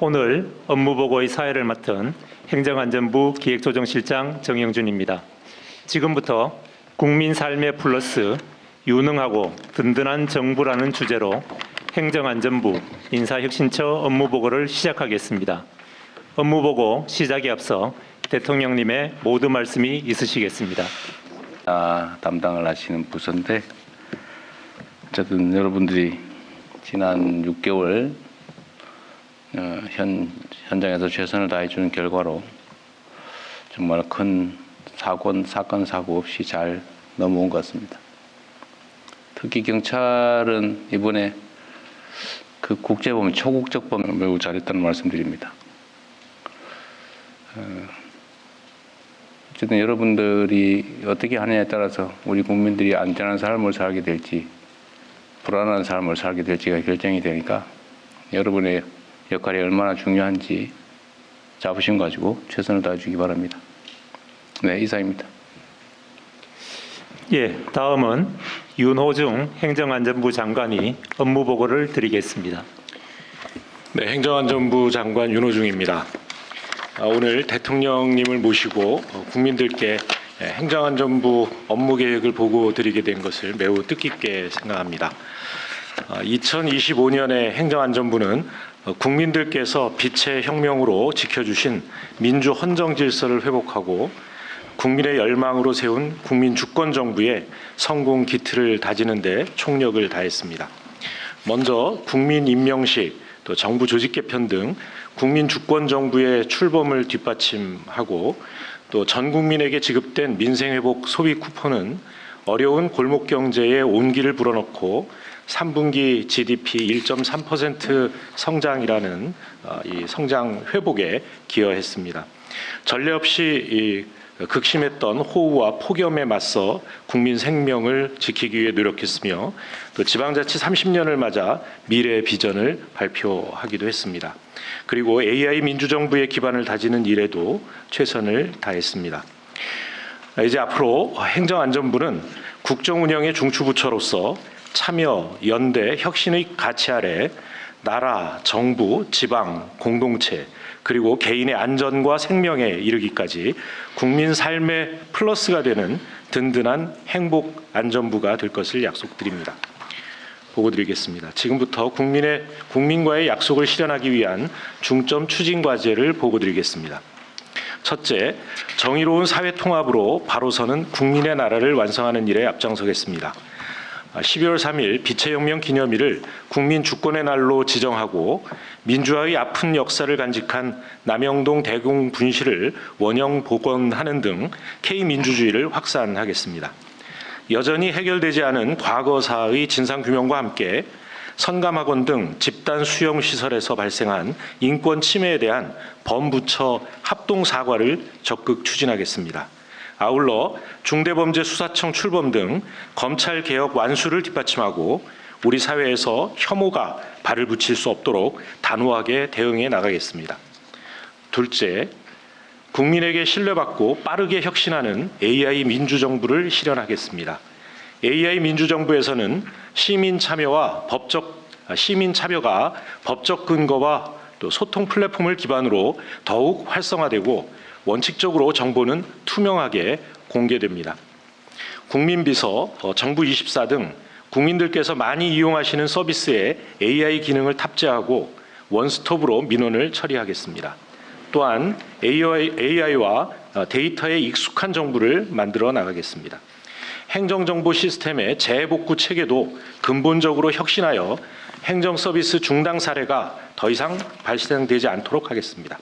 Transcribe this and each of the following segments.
오늘 업무보고의 사회를 맡은 행정안전부 기획조정실장 정영준입니다. 지금부터 국민 삶의 플러스 유능하고 든든한 정부라는 주제로 행정안전부 인사혁신처 업무보고를 시작하겠습니다. 업무보고 시작에 앞서 대통령님의 모두 말씀이 있으시겠습니다. 담당을 하시는 부서인데 어쨌든 여러분들이 지난 6개월 현장에서 최선을 다해주는 결과로 정말 큰 사건, 사고 없이 잘 넘어온 것 같습니다. 특히 경찰은 이번에 그 국제범위, 초국적 범위 매우 잘했다는 말씀드립니다. 어쨌든 여러분들이 어떻게 하느냐에 따라서 우리 국민들이 안전한 삶을 살게 될지 불안한 삶을 살게 될지가 결정이 되니까 여러분의 역할이 얼마나 중요한지 자부심 가지고 최선을 다해주기 바랍니다. 네, 이상입니다. 예, 다음은 윤호중 행정안전부 장관이 업무보고를 드리겠습니다. 네, 행정안전부 장관 윤호중입니다. 오늘 대통령님을 모시고 국민들께 행정안전부 업무계획을 보고 드리게 된 것을 매우 뜻깊게 생각합니다. 2025년의 행정안전부는 국민들께서 빛의 혁명으로 지켜주신 민주 헌정 질서를 회복하고 국민의 열망으로 세운 국민 주권 정부의 성공 기틀을 다지는 데 총력을 다했습니다. 먼저 국민 임명식, 또 정부 조직 개편 등 국민 주권 정부의 출범을 뒷받침하고 또 전 국민에게 지급된 민생회복 소비 쿠폰은 어려운 골목 경제에 온기를 불어넣고 3분기 GDP 1.3% 성장이라는 이 성장 회복에 기여했습니다. 전례 없이 극심했던 호우와 폭염에 맞서 국민 생명을 지키기 위해 노력했으며 또 지방자치 30년을 맞아 미래의 비전을 발표하기도 했습니다. 그리고 AI 민주정부의 기반을 다지는 일에도 최선을 다했습니다. 이제 앞으로 행정안전부는 국정운영의 중추부처로서 참여, 연대, 혁신의 가치 아래 나라, 정부, 지방, 공동체 그리고 개인의 안전과 생명에 이르기까지 국민 삶의 플러스가 되는 든든한 행복 안전부가 될 것을 약속드립니다. 보고 드리겠습니다. 지금부터 국민과의 약속을 실현하기 위한 중점 추진 과제를 보고 드리겠습니다. 첫째, 정의로운 사회 통합으로 바로 서는 국민의 나라를 완성하는 일에 앞장서겠습니다. 12월 3일 빛의 혁명 기념일을 국민 주권의 날로 지정하고 민주화의 아픈 역사를 간직한 남영동 대공 분실을 원형 복원하는 등 K민주주의를 확산하겠습니다. 여전히 해결되지 않은 과거사의 진상규명과 함께 선감학원 등 집단 수용 시설에서 발생한 인권 침해에 대한 범부처 합동 사과를 적극 추진하겠습니다. 아울러 중대범죄수사청 출범 등 검찰개혁 완수를 뒷받침하고 우리 사회에서 혐오가 발을 붙일 수 없도록 단호하게 대응해 나가겠습니다. 둘째, 국민에게 신뢰받고 빠르게 혁신하는 AI 민주정부를 실현하겠습니다. AI 민주정부에서는 시민 참여가 법적 근거와 또 소통 플랫폼을 기반으로 더욱 활성화되고 원칙적으로 정보는 투명하게 공개됩니다. 국민비서, 정부24 등 국민들께서 많이 이용하시는 서비스에 AI 기능을 탑재하고 원스톱으로 민원을 처리하겠습니다. 또한 AI와 데이터에 익숙한 정부를 만들어 나가겠습니다. 행정정보 시스템의 재복구 체계도 근본적으로 혁신하여 행정서비스 중단 사례가 더 이상 발생되지 않도록 하겠습니다.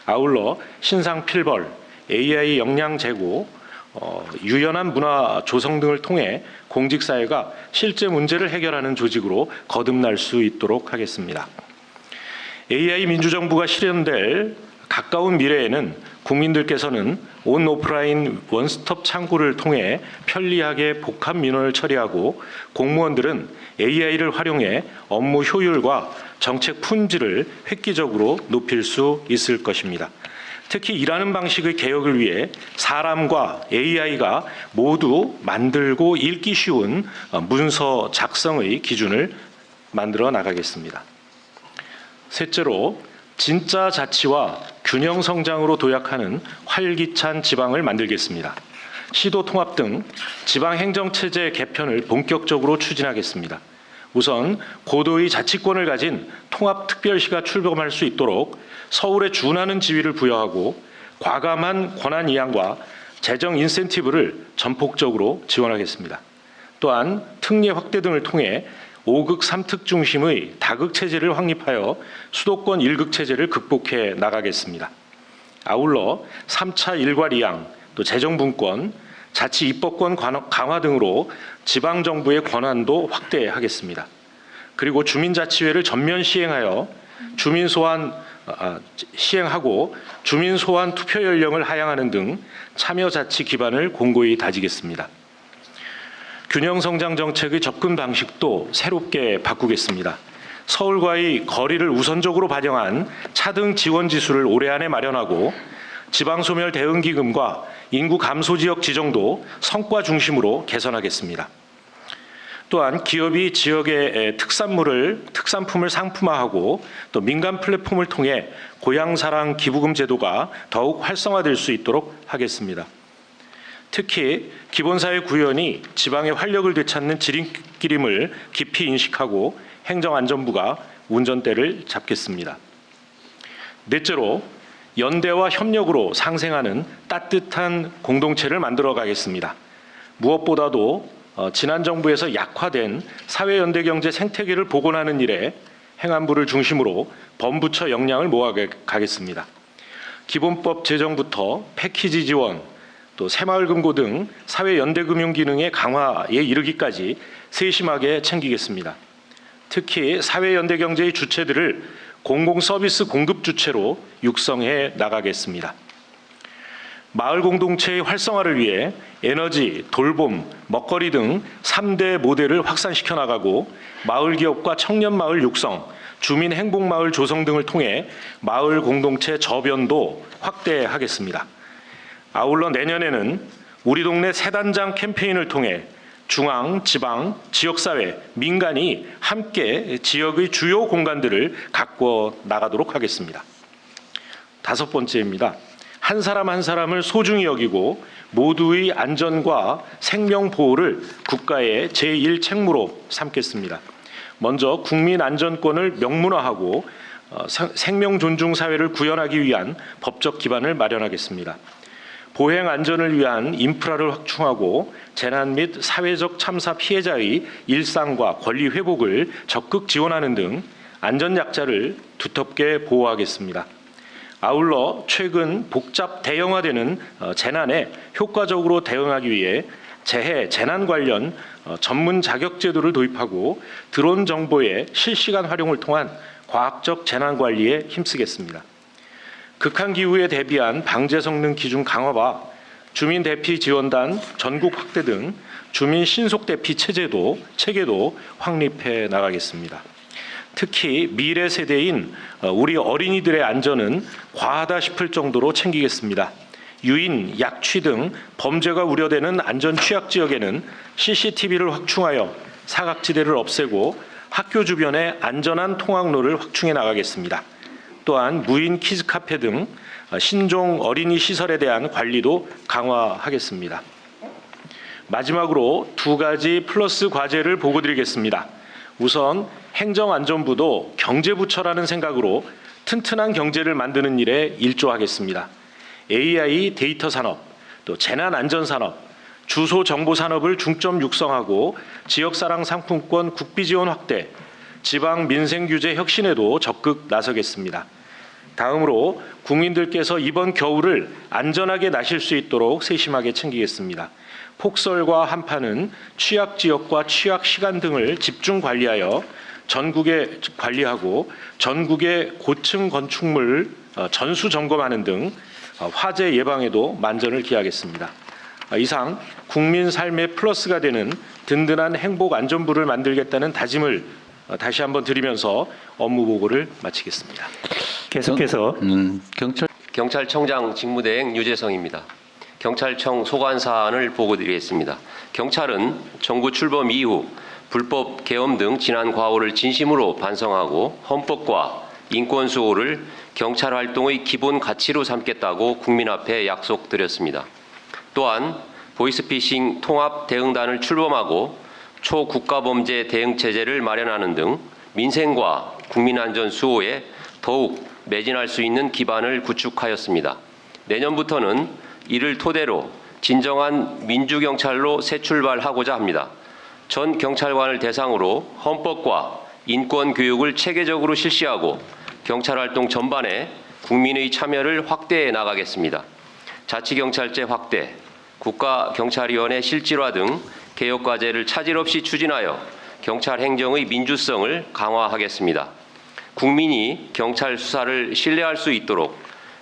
아울러 신상 필벌, AI 역량 제고, 유연한 문화 조성 등을 통해 공직사회가 실제 문제를 해결하는 조직으로 거듭날 수 있도록 하겠습니다. AI 민주정부가 실현될 가까운 미래에는 국민들께서는 온 오프라인 원스톱 창구를 통해 편리하게 복합 민원을 처리하고 공무원들은 AI를 활용해 업무 효율과 정책 품질을 획기적으로 높일 수 있을 것입니다. 특히 일하는 방식의 개혁을 위해 사람과 AI가 모두 만들고 읽기 쉬운 문서 작성의 기준을 만들어 나가겠습니다. 셋째로 진짜 자치와 균형 성장으로 도약하는 활기찬 지방을 만들겠습니다. 시도 통합 등 지방 행정체제 개편을 본격적으로 추진하겠습니다. 우선 고도의 자치권을 가진 통합특별시가 출범할 수 있도록 서울에 준하는 지위를 부여하고 과감한 권한 이양과 재정 인센티브를 전폭적으로 지원하겠습니다. 또한 특례 확대 등을 통해 5극 3특 중심의 다극 체제를 확립하여 수도권 1극 체제를 극복해 나가겠습니다. 아울러 3차 일괄 이양, 또 재정분권, 자치 입법권 강화 등으로 지방정부의 권한도 확대하겠습니다. 그리고 주민자치회를 전면 시행하고 주민 소환 투표 연령을 하향하는 등 참여자치 기반을 공고히 다지겠습니다. 균형성장 정책의 접근 방식도 새롭게 바꾸겠습니다. 서울과의 거리를 우선적으로 반영한 차등 지원 지수를 올해 안에 마련하고 지방소멸 대응기금과 인구 감소 지역 지정도 성과 중심으로 개선하겠습니다. 또한 기업이 지역의 특산품을 상품화하고 또 민간 플랫폼을 통해 고향사랑 기부금 제도가 더욱 활성화될 수 있도록 하겠습니다. 특히 기본사회 구현이 지방의 활력을 되찾는 지름길임을 깊이 인식하고 행정안전부가 운전대를 잡겠습니다. 넷째로 연대와 협력으로 상생하는 따뜻한 공동체를 만들어 가겠습니다. 무엇보다도 지난 정부에서 약화된 사회연대경제 생태계를 복원하는 일에 행안부를 중심으로 범부처 역량을 모아가겠습니다. 기본법 제정부터 패키지 지원, 또 새마을금고 등 사회연대금융 기능의 강화에 이르기까지 세심하게 챙기겠습니다. 특히 사회연대경제의 주체들을 공공서비스 공급 주체로 육성해 나가겠습니다. 마을 공동체의 활성화를 위해 에너지, 돌봄, 먹거리 등 3대 모델을 확산시켜 나가고 마을 기업과 청년 마을 육성, 주민 행복 마을 조성 등을 통해 마을 공동체 저변도 확대하겠습니다. 아울러 내년에는 우리 동네 새단장 캠페인을 통해 중앙, 지방, 지역사회, 민간이 함께 지역의 주요 공간들을 가꿔 나가도록 하겠습니다. 다섯 번째입니다. 한 사람 한 사람을 소중히 여기고 모두의 안전과 생명 보호를 국가의 제1 책무로 삼겠습니다. 먼저 국민 안전권을 명문화하고 생명 존중 사회를 구현하기 위한 법적 기반을 마련하겠습니다. 보행 안전을 위한 인프라를 확충하고 재난 및 사회적 참사 피해자의 일상과 권리 회복을 적극 지원하는 등 안전 약자를 두텁게 보호하겠습니다. 아울러 최근 복잡 대형화되는 재난에 효과적으로 대응하기 위해 재해, 재난 관련 전문 자격 제도를 도입하고 드론 정보의 실시간 활용을 통한 과학적 재난 관리에 힘쓰겠습니다. 극한 기후에 대비한 방제 성능 기준 강화와 주민 대피 지원단 전국 확대 등 주민 신속 대피 체계도 확립해 나가겠습니다. 특히 미래 세대인 우리 어린이들의 안전은 과하다 싶을 정도로 챙기겠습니다. 유인, 약취 등 범죄가 우려되는 안전 취약 지역에는 CCTV를 확충하여 사각지대를 없애고 학교 주변에 안전한 통학로를 확충해 나가겠습니다. 또한 무인 키즈 카페 등 신종 어린이 시설에 대한 관리도 강화하겠습니다. 마지막으로 두 가지 플러스 과제를 보고드리겠습니다. 우선 행정안전부도 경제부처라는 생각으로 튼튼한 경제를 만드는 일에 일조하겠습니다. AI 데이터 산업, 또 재난안전산업, 주소정보산업을 중점 육성하고 지역사랑 상품권 국비 지원 확대, 지방 민생규제 혁신에도 적극 나서겠습니다. 다음으로 국민들께서 이번 겨울을 안전하게 나실 수 있도록 세심하게 챙기겠습니다. 폭설과 한파는 취약 지역과 취약 시간 등을 집중 관리하고 전국의 고층 건축물 전수 점검하는 등 화재 예방에도 만전을 기하겠습니다. 이상 국민 삶의 플러스가 되는 든든한 행복 안전부를 만들겠다는 다짐을 다시 한번 드리면서 업무 보고를 마치겠습니다. 계속해서 경찰청장 직무대행 유재성입니다. 경찰청 소관 사안을 보고드리겠습니다. 경찰은 정부 출범 이후 불법 계엄 등 지난 과오를 진심으로 반성하고 헌법과 인권 수호를 경찰 활동의 기본 가치로 삼겠다고 국민 앞에 약속드렸습니다. 또한 보이스피싱 통합 대응단을 출범하고 초국가범죄 대응체제를 마련하는 등 민생과 국민안전 수호에 더욱 매진할 수 있는 기반을 구축하였습니다. 내년부터는 이를 토대로 진정한 민주경찰로 새 출발하고자 합니다. 전 경찰관을 대상으로 헌법과 인권교육을 체계적으로 실시하고 경찰활동 전반에 국민의 참여를 확대해 나가겠습니다. 자치경찰제 확대, 국가경찰위원회 실질화 등 개혁과제를 차질 없이 추진하여 경찰 행정의 민주성을 강화하겠습니다. 국민이 경찰 수사를 신뢰할 수 있도록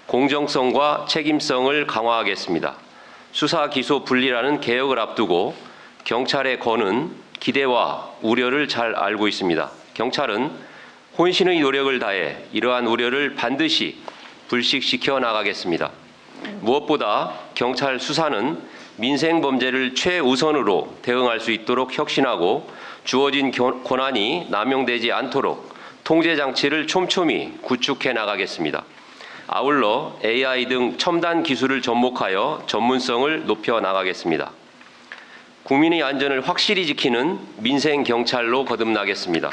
공정성과 책임성을 강화하겠습니다. 수사 기소 분리라는 개혁을 앞두고 경찰에 거는 기대와 우려를 잘 알고 있습니다. 경찰은 혼신의 노력을 다해 이러한 우려를 반드시 불식시켜 나가겠습니다. 무엇보다 경찰 수사는 민생 범죄를 최우선으로 대응할 수 있도록 혁신하고 주어진 권한이 남용되지 않도록 통제 장치를 촘촘히 구축해 나가겠습니다. 아울러 AI 등 첨단 기술을 접목하여 전문성을 높여 나가겠습니다. 국민의 안전을 확실히 지키는 민생 경찰로 거듭나겠습니다.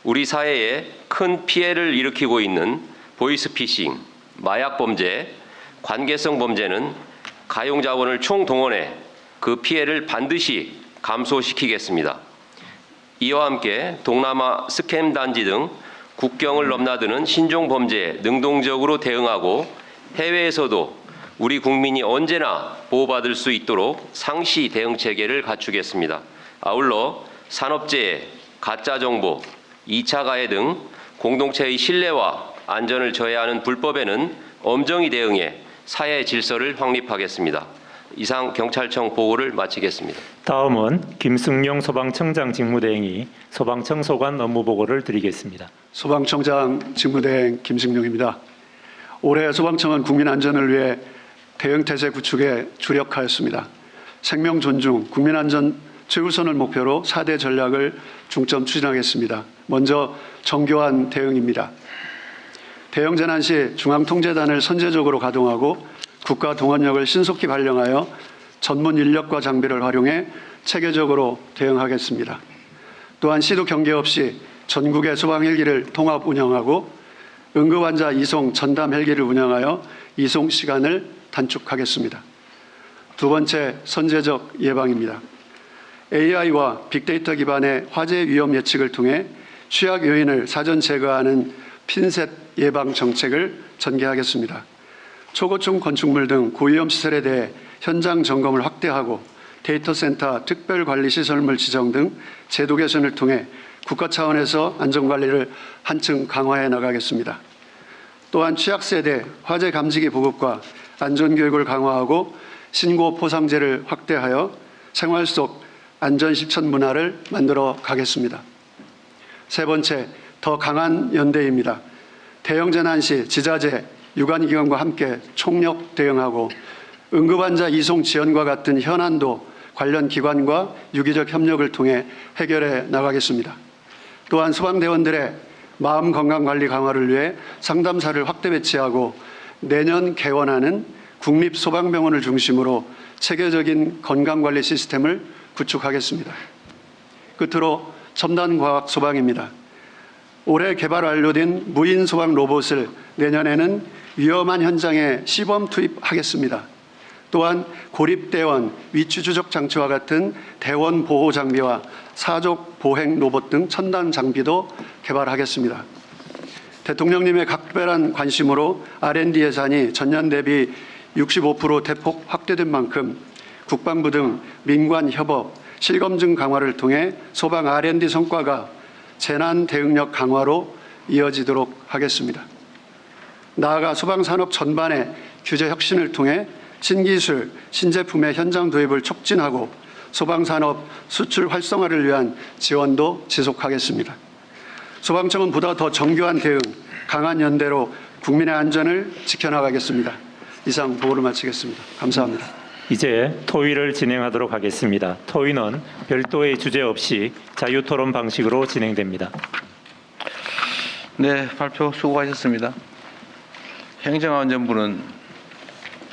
우리 사회에 큰 피해를 일으키고 있는 보이스피싱, 마약 범죄, 관계성 범죄는 가용 자원을 총동원해 그 피해를 반드시 감소시키겠습니다. 이와 함께 동남아 스캠 단지 등 국경을 넘나드는 신종 범죄에 능동적으로 대응하고 해외에서도 우리 국민이 언제나 보호받을 수 있도록 상시 대응 체계를 갖추겠습니다. 아울러 산업재해, 가짜정보, 2차 가해 등 공동체의 신뢰와 안전을 저해하는 불법에는 엄정히 대응해 사회 질서를 확립하겠습니다. 이상 경찰청 보고를 마치겠습니다. 다음은 김승용 소방청장 직무대행이 소방청 소관 업무 보고를 드리겠습니다. 소방청장 직무대행 김승용입니다. 올해 소방청은 국민 안전을 위해 대응태세 구축에 주력하였습니다. 생명 존중, 국민 안전 최우선을 목표로 4대 전략을 중점 추진하겠습니다. 먼저 정교한 대응입니다. 대형 재난 시 중앙통제단을 선제적으로 가동하고 국가 동원력을 신속히 발령하여 전문 인력과 장비를 활용해 체계적으로 대응하겠습니다. 또한 시도 경계 없이 전국의 소방 헬기를 통합 운영하고 응급환자 이송 전담 헬기를 운영하여 이송 시간을 단축하겠습니다. 두 번째, 선제적 예방입니다. AI와 빅데이터 기반의 화재 위험 예측을 통해 취약 요인을 사전 제거하는 핀셋 예방 정책을 전개하겠습니다. 초고층 건축물 등 고위험 시설에 대해 현장 점검을 확대하고 데이터 센터, 특별관리시설물 지정 등 제도 개선을 통해 국가 차원에서 안전관리를 한층 강화해 나가겠습니다. 또한 취약세대 화재 감지기 보급과 안전교육을 강화하고 신고 포상제를 확대하여 생활 속 안전실천 문화를 만들어 가겠습니다. 세 번째, 더 강한 연대입니다. 대형 재난 시 지자체, 유관기관과 함께 총력 대응하고 응급환자 이송 지원과 같은 현안도 관련 기관과 유기적 협력을 통해 해결해 나가겠습니다. 또한 소방대원들의 마음 건강관리 강화를 위해 상담사를 확대 배치하고 내년 개원하는 국립소방병원을 중심으로 체계적인 건강관리 시스템을 구축하겠습니다. 끝으로 첨단과학 소방입니다. 올해 개발 완료된 무인 소방 로봇을 내년에는 위험한 현장에 시범 투입하겠습니다. 또한 고립대원, 위치추적 장치와 같은 대원 보호 장비와 사족 보행 로봇 등 첨단 장비도 개발하겠습니다. 대통령님의 각별한 관심으로 R&D 예산이 전년 대비 65% 대폭 확대된 만큼 국방부 등 민관 협업, 실검증 강화를 통해 소방 R&D 성과가 재난 대응력 강화로 이어지도록 하겠습니다. 나아가 소방산업 전반의 규제 혁신을 통해 신기술, 신제품의 현장 도입을 촉진하고 소방산업 수출 활성화를 위한 지원도 지속하겠습니다. 소방청은 보다 더 정교한 대응, 강한 연대로 국민의 안전을 지켜나가겠습니다. 이상 보고를 마치겠습니다. 감사합니다. 이제 토의를 진행하도록 하겠습니다. 토의는 별도의 주제 없이 자유토론 방식으로 진행됩니다. 네, 발표 수고하셨습니다. 행정안전부는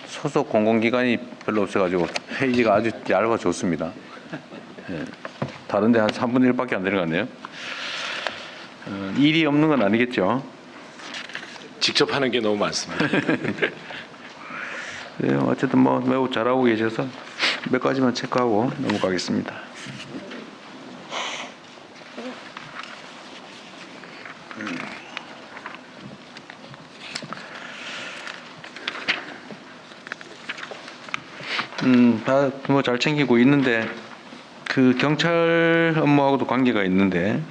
소속 공공기관이 별로 없어가지고 페이지가 아주 얇아 좋습니다. 예. 다른데 한 3분의 1밖에 안 들어갔네요. 일이 없는 건 아니겠죠. 직접 하는 게 너무 많습니다. 네, 어쨌든 뭐 매우 잘하고 계셔서 몇 가지만 체크하고 넘어가겠습니다. 다 뭐 잘 챙기고 있는데 그 경찰 업무하고도 관계가 있는데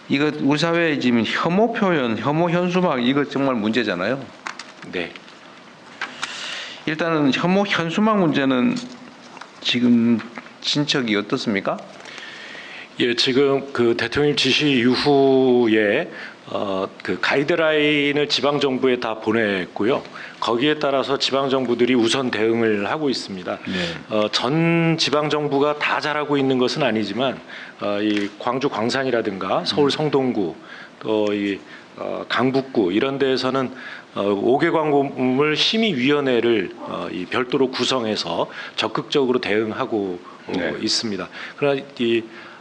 이거 우리 사회에 지금 혐오 표현, 혐오 현수막 이거 정말 문제잖아요. 네. 일단은 혐오 현수막 문제는 지금 진척이 어떻습니까? 예, 지금 그 대통령 지시 이후에 그 가이드라인을 지방 정부에 다 보냈고요. 거기에 따라서 지방 정부들이 우선 대응을 하고 있습니다. 전 지방 정부가 다 잘하고 있는 것은 아니지만 이 광주 광산이라든가 서울 성동구 또 이 강북구 이런 데에서는 5개 광고물 심의위원회를 이 별도로 구성해서 적극적으로 대응하고 있습니다. 그러나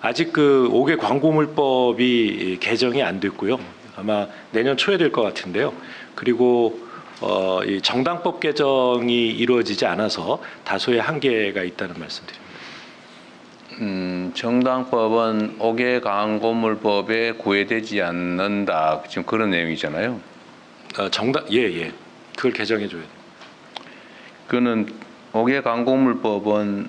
아직 그 5개 광고물법이 개정이 안 됐고요. 아마 내년 초에 될 것 같은데요. 그리고 이 정당법 개정이 이루어지지 않아서 다소의 한계가 있다는 말씀드립니다. 정당법은 5개 광고물법에 구애되지 않는다. 지금 그런 내용이잖아요. 예. 그걸 개정해 줘야 돼요. 그거는 5개 광고물법은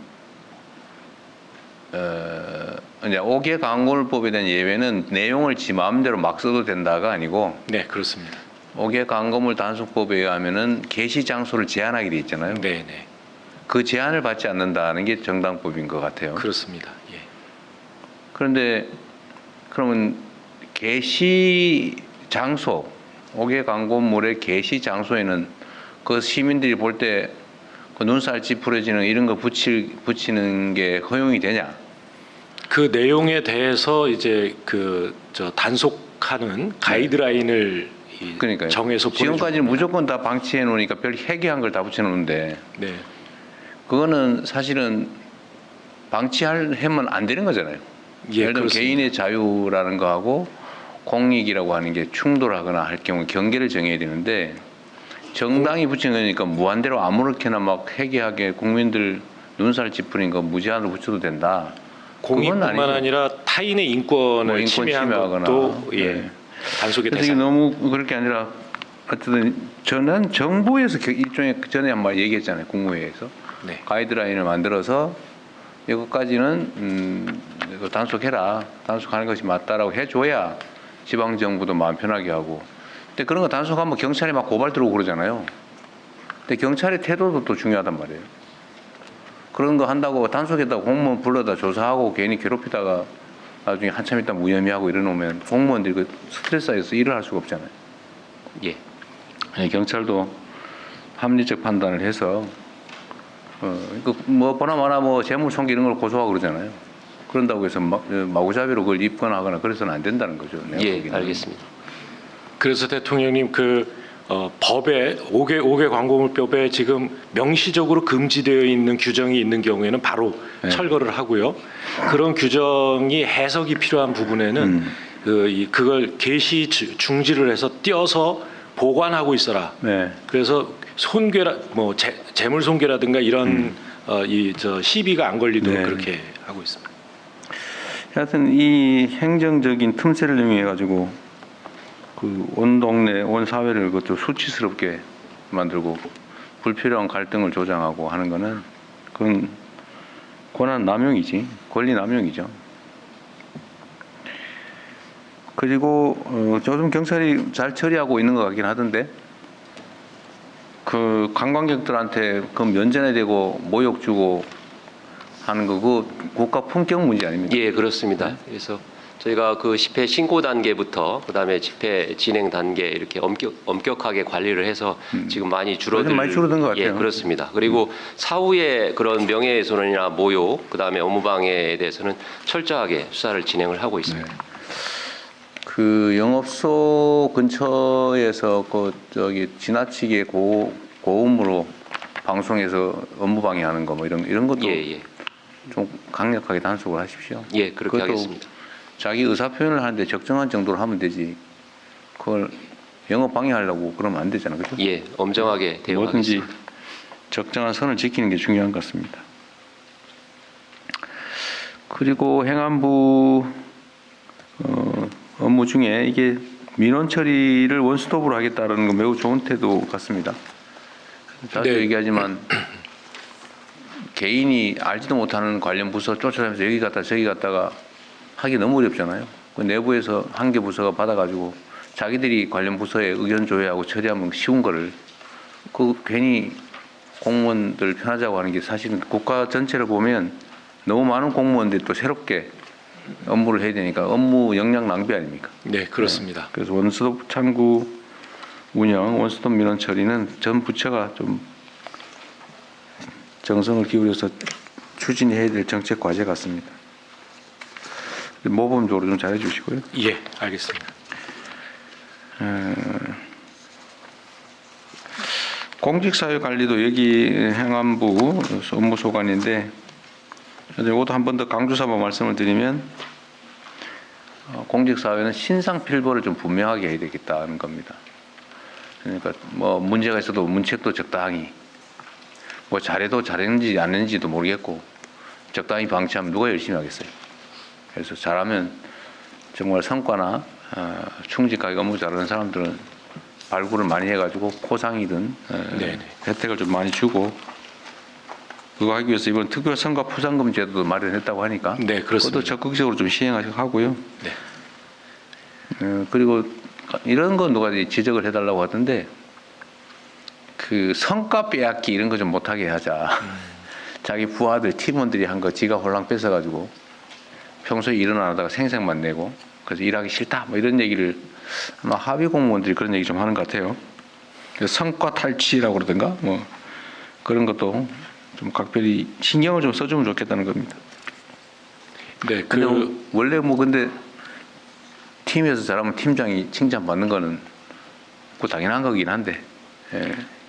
이제 5개 광고물법에 대한 예외는 내용을 지 마음대로 막 써도 된다가 아니고 네, 그렇습니다. 5개 광고물 단속법에 의하면은 게시 장소를 제한하게 돼 있잖아요. 네. 그 제한을 받지 않는다는 게 정당법인 것 같아요. 그렇습니다. 예. 그런데 그러면 게시 장소, 5개 광고물의 게시 장소에는 그 시민들이 볼 때 그 눈살 찌푸려지는 이런 거 붙이는 게 허용이 되냐? 그 내용에 대해서 이제 단속하는 가이드라인을 그러니까요. 정해서 지금까지는 무조건 다 방치해 놓으니까 별 해괴한 걸 다 붙여 놓는데 네. 그거는 사실은 방치하면 안 되는 거잖아요. 예, 예를 들면 그렇습니다. 개인의 자유라는 거하고 공익이라고 하는 게 충돌하거나 할 경우 경계를 정해야 되는데 정당이 붙인 거니까 무한대로 아무렇게나 막 해괴하게 국민들 눈살 찌푸린 거 무제한으로 붙여도 된다. 공익뿐만 아니라 타인의 인권을 뭐 인권 침해한 침해하거나. 것도 네. 단속의 그래서 이게 대상. 너무 그럴 게 아니라 어쨌든 저는 정부에서 일종의 전에 한번 얘기했잖아요. 국무회의에서 네. 가이드라인을 만들어서 이것까지는 이거 단속해라. 단속하는 것이 맞다라고 해줘야 지방 정부도 마음 편하게 하고. 근데 그런 거 단속하면 경찰에 막 고발 들어오고 그러잖아요. 근데 경찰의 태도도 또 중요하단 말이에요. 그런 거 한다고 단속했다고 공무원 불러다 조사하고 괜히 괴롭히다가 나중에 한참 있다 무혐의하고 이러놓으면 공무원들이 그 스트레스 쌓여서 일을 할 수가 없잖아요. 예. 경찰도 합리적 판단을 해서 뭐 보나마나 뭐 재물손괴 이런 걸 고소하고 그러잖아요. 그런다고 해서 마구잡이로 그걸 입건하거나 그래서는 안 된다는 거죠. 내가 예, 보기에는. 알겠습니다. 그래서 대통령님 법에 5개 광고물법에 지금 명시적으로 금지되어 있는 규정이 있는 경우에는 바로 네. 철거를 하고요. 그런 규정이 해석이 필요한 부분에는 그걸 게시 중지를 해서 띄어서 보관하고 있어라. 네. 그래서 재물 손괴라든가 이런 시비가 안 걸리도록 네. 그렇게 하고 있습니다. 하여튼 이 행정적인 틈새를 이용해 가지고 그 온 동네, 온 사회를 그것도 수치스럽게 만들고 불필요한 갈등을 조장하고 하는 거는 그건 권한 남용이지, 권리 남용이죠. 그리고 요즘 경찰이 잘 처리하고 있는 것 같긴 하던데 그 관광객들한테 그 면전에 대고 모욕 주고 하는 거 그 국가 품격 문제 아닙니까? 예, 그렇습니다. 그래서 저희가 그 집회 신고 단계부터 그다음에 집회 진행 단계 이렇게 엄격하게 관리를 해서 지금 많이 요즘 많이 줄어든 것 같아요. 예, 그렇습니다. 그리고 사후에 그런 명예훼손이나 모욕, 그다음에 업무방해에 대해서는 철저하게 수사를 진행을 하고 있습니다. 네. 그 영업소 근처에서 그 저기 지나치게 고음으로 방송에서 업무 방해하는 거 뭐 이런 것도 예. 좀 강력하게 단속을 하십시오. 예, 그렇게 그것도 하겠습니다. 자기 의사 표현을 하는데 적정한 정도로 하면 되지. 그걸 영업 방해하려고 그러면 안 되잖아요. 그죠? 예, 엄정하게 뭐든지 대응하겠습니다. 적정한 선을 지키는 게 중요한 것 같습니다. 그리고 행안부 업무 중에 이게 민원 처리를 원스톱으로 하겠다는 건 매우 좋은 태도 같습니다. 자주 네. 얘기하지만 개인이 알지도 못하는 관련 부서 쫓아다니면서 여기 갔다 저기 갔다가 하기 너무 어렵잖아요. 그 내부에서 한 개 부서가 받아가지고 자기들이 관련 부서에 의견 조회하고 처리하면 쉬운 거를 그 괜히 공무원들 편하자고 하는 게 사실은 국가 전체를 보면 너무 많은 공무원들이 또 새롭게 업무를 해야 되니까 업무 역량 낭비 아닙니까? 네, 그렇습니다. 그래서 원스톱 창구 운영, 원스톱 민원 처리는 전 부처가 좀 정성을 기울여서 추진해야 될 정책 과제 같습니다. 모범적으로 좀 잘해 주시고요. 예, 알겠습니다. 공직사회관리도 여기 행안부 업무소관인데 이것도 한 번 더 강조 삼아 말씀을 드리면 공직사회는 신상필벌을 좀 분명하게 해야 되겠다는 겁니다. 그러니까 뭐 문제가 있어도 문책도 적당히 뭐 잘해도 잘했는지 안 했는지도 모르겠고 적당히 방치하면 누가 열심히 하겠어요. 그래서 잘하면 정말 성과나 충직하게 업무 잘하는 사람들은 발굴을 많이 해가지고 포상이든 네네. 혜택을 좀 많이 주고 그거 하기 위해서 이번 특별 성과 포상금 제도도 마련했다고 하니까 네, 그렇습니다. 그것도 적극적으로 좀 시행하고요. 네. 그리고 이런 건 누가 지적을 해달라고 하던데 그 성과 빼앗기 이런 거 좀 못하게 하자. 자기 부하들 팀원들이 한 거 지가 홀랑 뺏어가지고 평소에 일은 안 하다가 생색만 내고 그래서 일하기 싫다 뭐 이런 얘기를 아마 하위 공무원들이 그런 얘기 좀 하는 것 같아요. 그래서 성과 탈취라고 그러던가 뭐 그런 것도 좀 각별히 신경을 좀 써주면 좋겠다는 겁니다. 네, 근데 원래 뭐 근데 팀에서 잘하면 팀장이 칭찬받는 거는 그 당연한 거긴 한데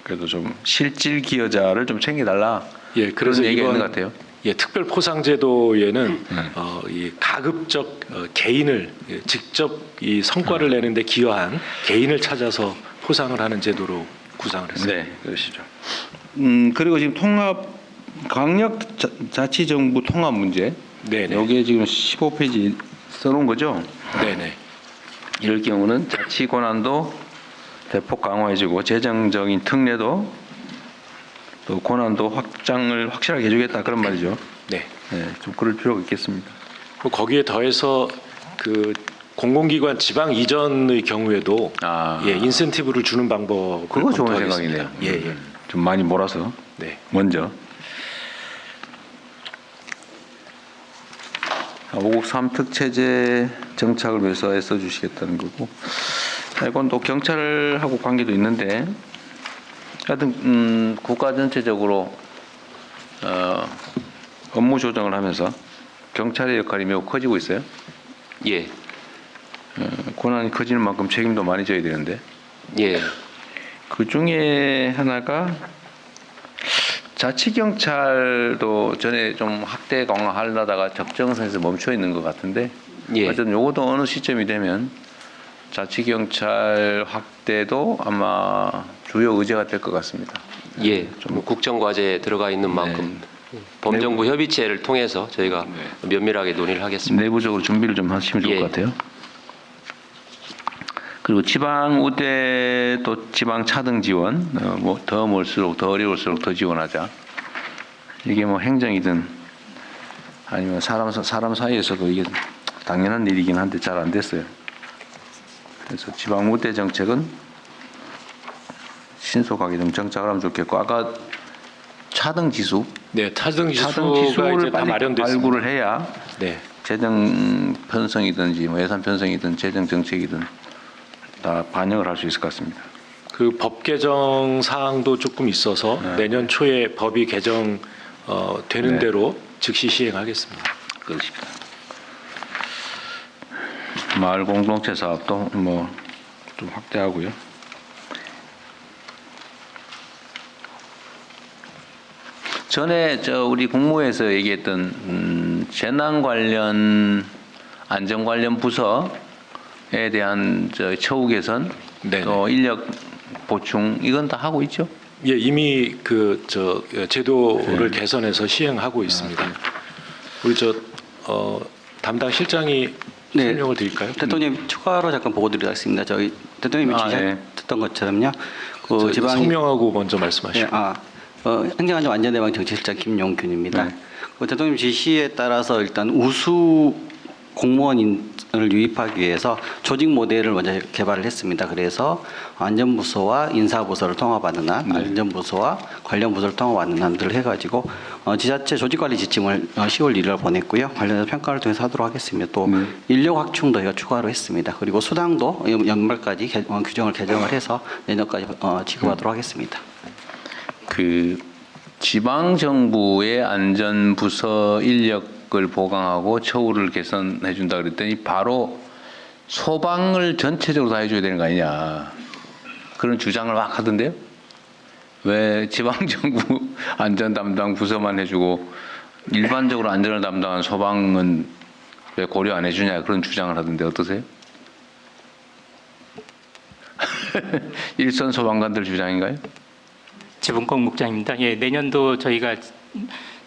그래도 좀 실질 기여자를 좀 챙겨달라. 예, 그래서 그런 얘기가 이번 있는 것 같아요. 예, 특별 포상제도에는 이 가급적 개인을 직접 이 성과를 내는데 기여한 개인을 찾아서 포상을 하는 제도로 구상을 했습니다. 네, 그러시죠. 그리고 지금 강력 자치정부 통합 문제. 네네. 여기에 지금 15페이지 써놓은 거죠. 네네. 이럴 경우는 자치 권한도 대폭 강화해주고 재정적인 특례도 또 권한도 확장을 확실하게 해주겠다 그런 말이죠. 네. 네, 좀 그럴 필요가 있겠습니다. 거기에 더해서 그 공공기관 지방 이전의 경우에도 예, 인센티브를 주는 방법을 그거 좋은 검토하겠습니다. 생각이네요. 예, 예. 좀 많이 몰아서 네. 먼저 5국 3특 체제 정착을 위해서 애써 주시겠다는 거고 이건 또 경찰하고 관계도 있는데 하여튼 국가 전체적으로 업무 조정을 하면서 경찰의 역할이 매우 커지고 있어요. 예, 권한이 커지는 만큼 책임도 많이 져야 되는데 예, 그 중에 하나가 자치경찰도 전에 좀 확대 강화하려다가 적정선에서 멈춰 있는 것 같은데 예. 어쨌든 요것도 어느 시점이 되면 자치경찰 확대도 아마 주요 의제가 될 것 같습니다. 예. 좀 국정과제에 들어가 있는 만큼 범정부 협의체를 통해서 저희가 면밀하게 논의를 하겠습니다. 내부적으로 준비를 좀 하시면 좋을 예. 것 같아요. 그리고 지방 우대 또 지방 차등 지원 뭐 더 멀수록 더 어려울수록 더 지원하자. 이게 뭐 행정이든 아니면 사람 사이에서도 이게 당연한 일이긴 한데 잘 안 됐어요. 그래서 지방 우대 정책은 신속하게 좀 정착을 하면 좋겠고 아까 차등 지수 네, 차등 지수가 지수를 이제 다 빨리 마련됐습니다. 발굴을 해야 네. 재정 편성이든지 뭐 예산 편성이든 재정 정책이든 다 반영을 할 수 있을 것 같습니다. 그 법 개정 사항도 조금 있어서 내년 초에 법이 개정 되는 네. 대로 즉시 시행하겠습니다. 그렇습니다. 마을 공동체 사업도 뭐 좀 확대하고요. 전에 우리 국무회에서 얘기했던 재난 관련 안전 관련 부서에 대한 처우 개선, 네네. 또 인력 보충 이건 다 하고 있죠. 예, 이미 제도를 네. 개선해서 시행하고 있습니다. 우리 담당 실장이 네. 설명을 드릴까요? 대통령 추가로 잠깐 보고 드리겠습니다. 저희 대통령이 네. 지시했던 것처럼요. 그 저 성명하고 먼저 네, 말씀하시고. 행정안전안전대방 정책실장 김용균입니다. 네. 그 대통령 지시에 따라서 일단 우수 공무원을 유입하기 위해서 조직 모델을 먼저 개발을 했습니다. 그래서 안전부서와 인사부서를 통합하는 한, 안전부서와 관련 부서를 통합하는 한들을 해가지고 지자체 조직관리 지침을 10월 1일 보냈고요. 관련해서 평가를 통해서 하도록 하겠습니다. 또 인력 확충도 저희가 추가로 했습니다. 그리고 수당도 연말까지 규정을 개정을 해서 내년까지 지급하도록 하겠습니다. 그 지방 정부의 안전부서 인력을 보강하고 처우를 개선해 준다 그랬더니 바로 소방을 전체적으로 다 해줘야 되는 거 아니냐 그런 주장을 막 하던데요. 왜 지방 정부 안전 담당 부서만 해주고 일반적으로 안전을 담당한 소방은 왜 고려 안 해주냐 그런 주장을 하던데 어떠세요? 일선 소방관들 주장인가요? 지분권 국장입니다. 예, 내년도 저희가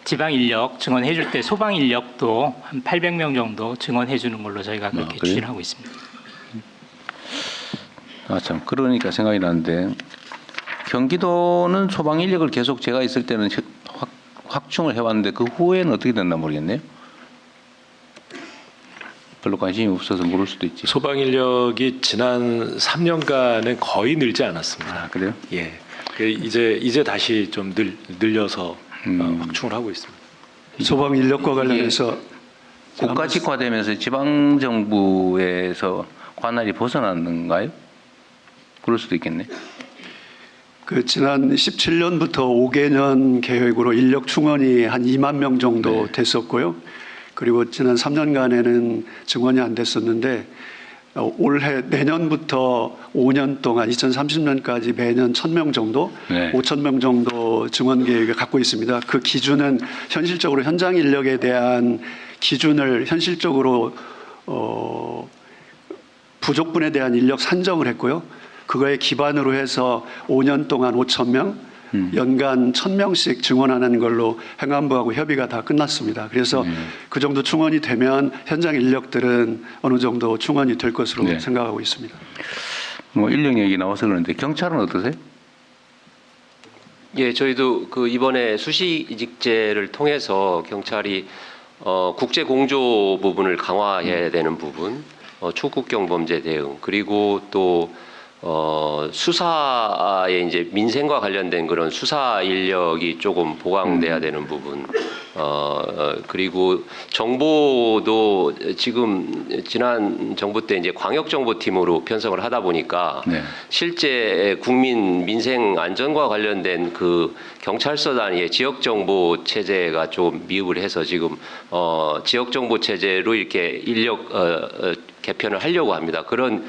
지방 인력 증원해 줄 때 소방 인력도 한 800명 정도 증원해 주는 걸로 저희가 그렇게 그래요? 추진하고 있습니다. 아, 참. 그러니까 생각이 나는데, 경기도는 소방 인력을 계속 제가 있을 때는 확충을 해왔는데, 그 후에는 어떻게 됐나 모르겠네요. 별로 관심이 없어서 모를 수도 있지. 소방 인력이 지난 3년간은 거의 늘지 않았습니다. 아, 그래요? 예. 이제 다시 좀 늘려서 확충을 하고 있습니다. 소방 인력과 관련해서 국가 직화되면서 지방정부에서 관할이 벗어났는가요? 그럴 수도 있겠네. 그 지난 17년부터 5개년 계획으로 인력 충원이 한 2만 명 정도 네. 됐었고요. 그리고 지난 3년간에는 증원이 안 됐었는데 올해 내년부터 5년 동안 2030년까지 매년 1,000명 정도, 네. 5,000명 정도 증원 계획을 갖고 있습니다. 그 기준은 현실적으로 현장 인력에 대한 기준을 현실적으로 부족분에 대한 인력 산정을 했고요. 그거에 기반으로 해서 5년 동안 5,000명, 연간 1,000명씩 증원하는 걸로 행안부하고 협의가 다 끝났습니다. 그래서 그 정도 충원이 되면 현장 인력들은 어느 정도 충원이 될 것으로 네. 생각하고 있습니다. 뭐 인력 얘기 나와서 그러는데 경찰은 어떠세요? 예, 저희도 그 이번에 수시이직제를 통해서 경찰이 국제 공조 부분을 강화해야 되는 부분, 초국경 범죄 대응, 그리고 또 수사에 이제 민생과 관련된 그런 수사 인력이 조금 보강돼야 되는 부분, 그리고 정보도 지금 지난 정부 때 이제 광역정보팀으로 편성을 하다 보니까 네. 실제 국민 민생 안전과 관련된 그 경찰서 단위의 지역정보 체제가 좀 미흡을 해서 지금 지역정보 체제로 이렇게 인력 개편을 하려고 합니다. 그런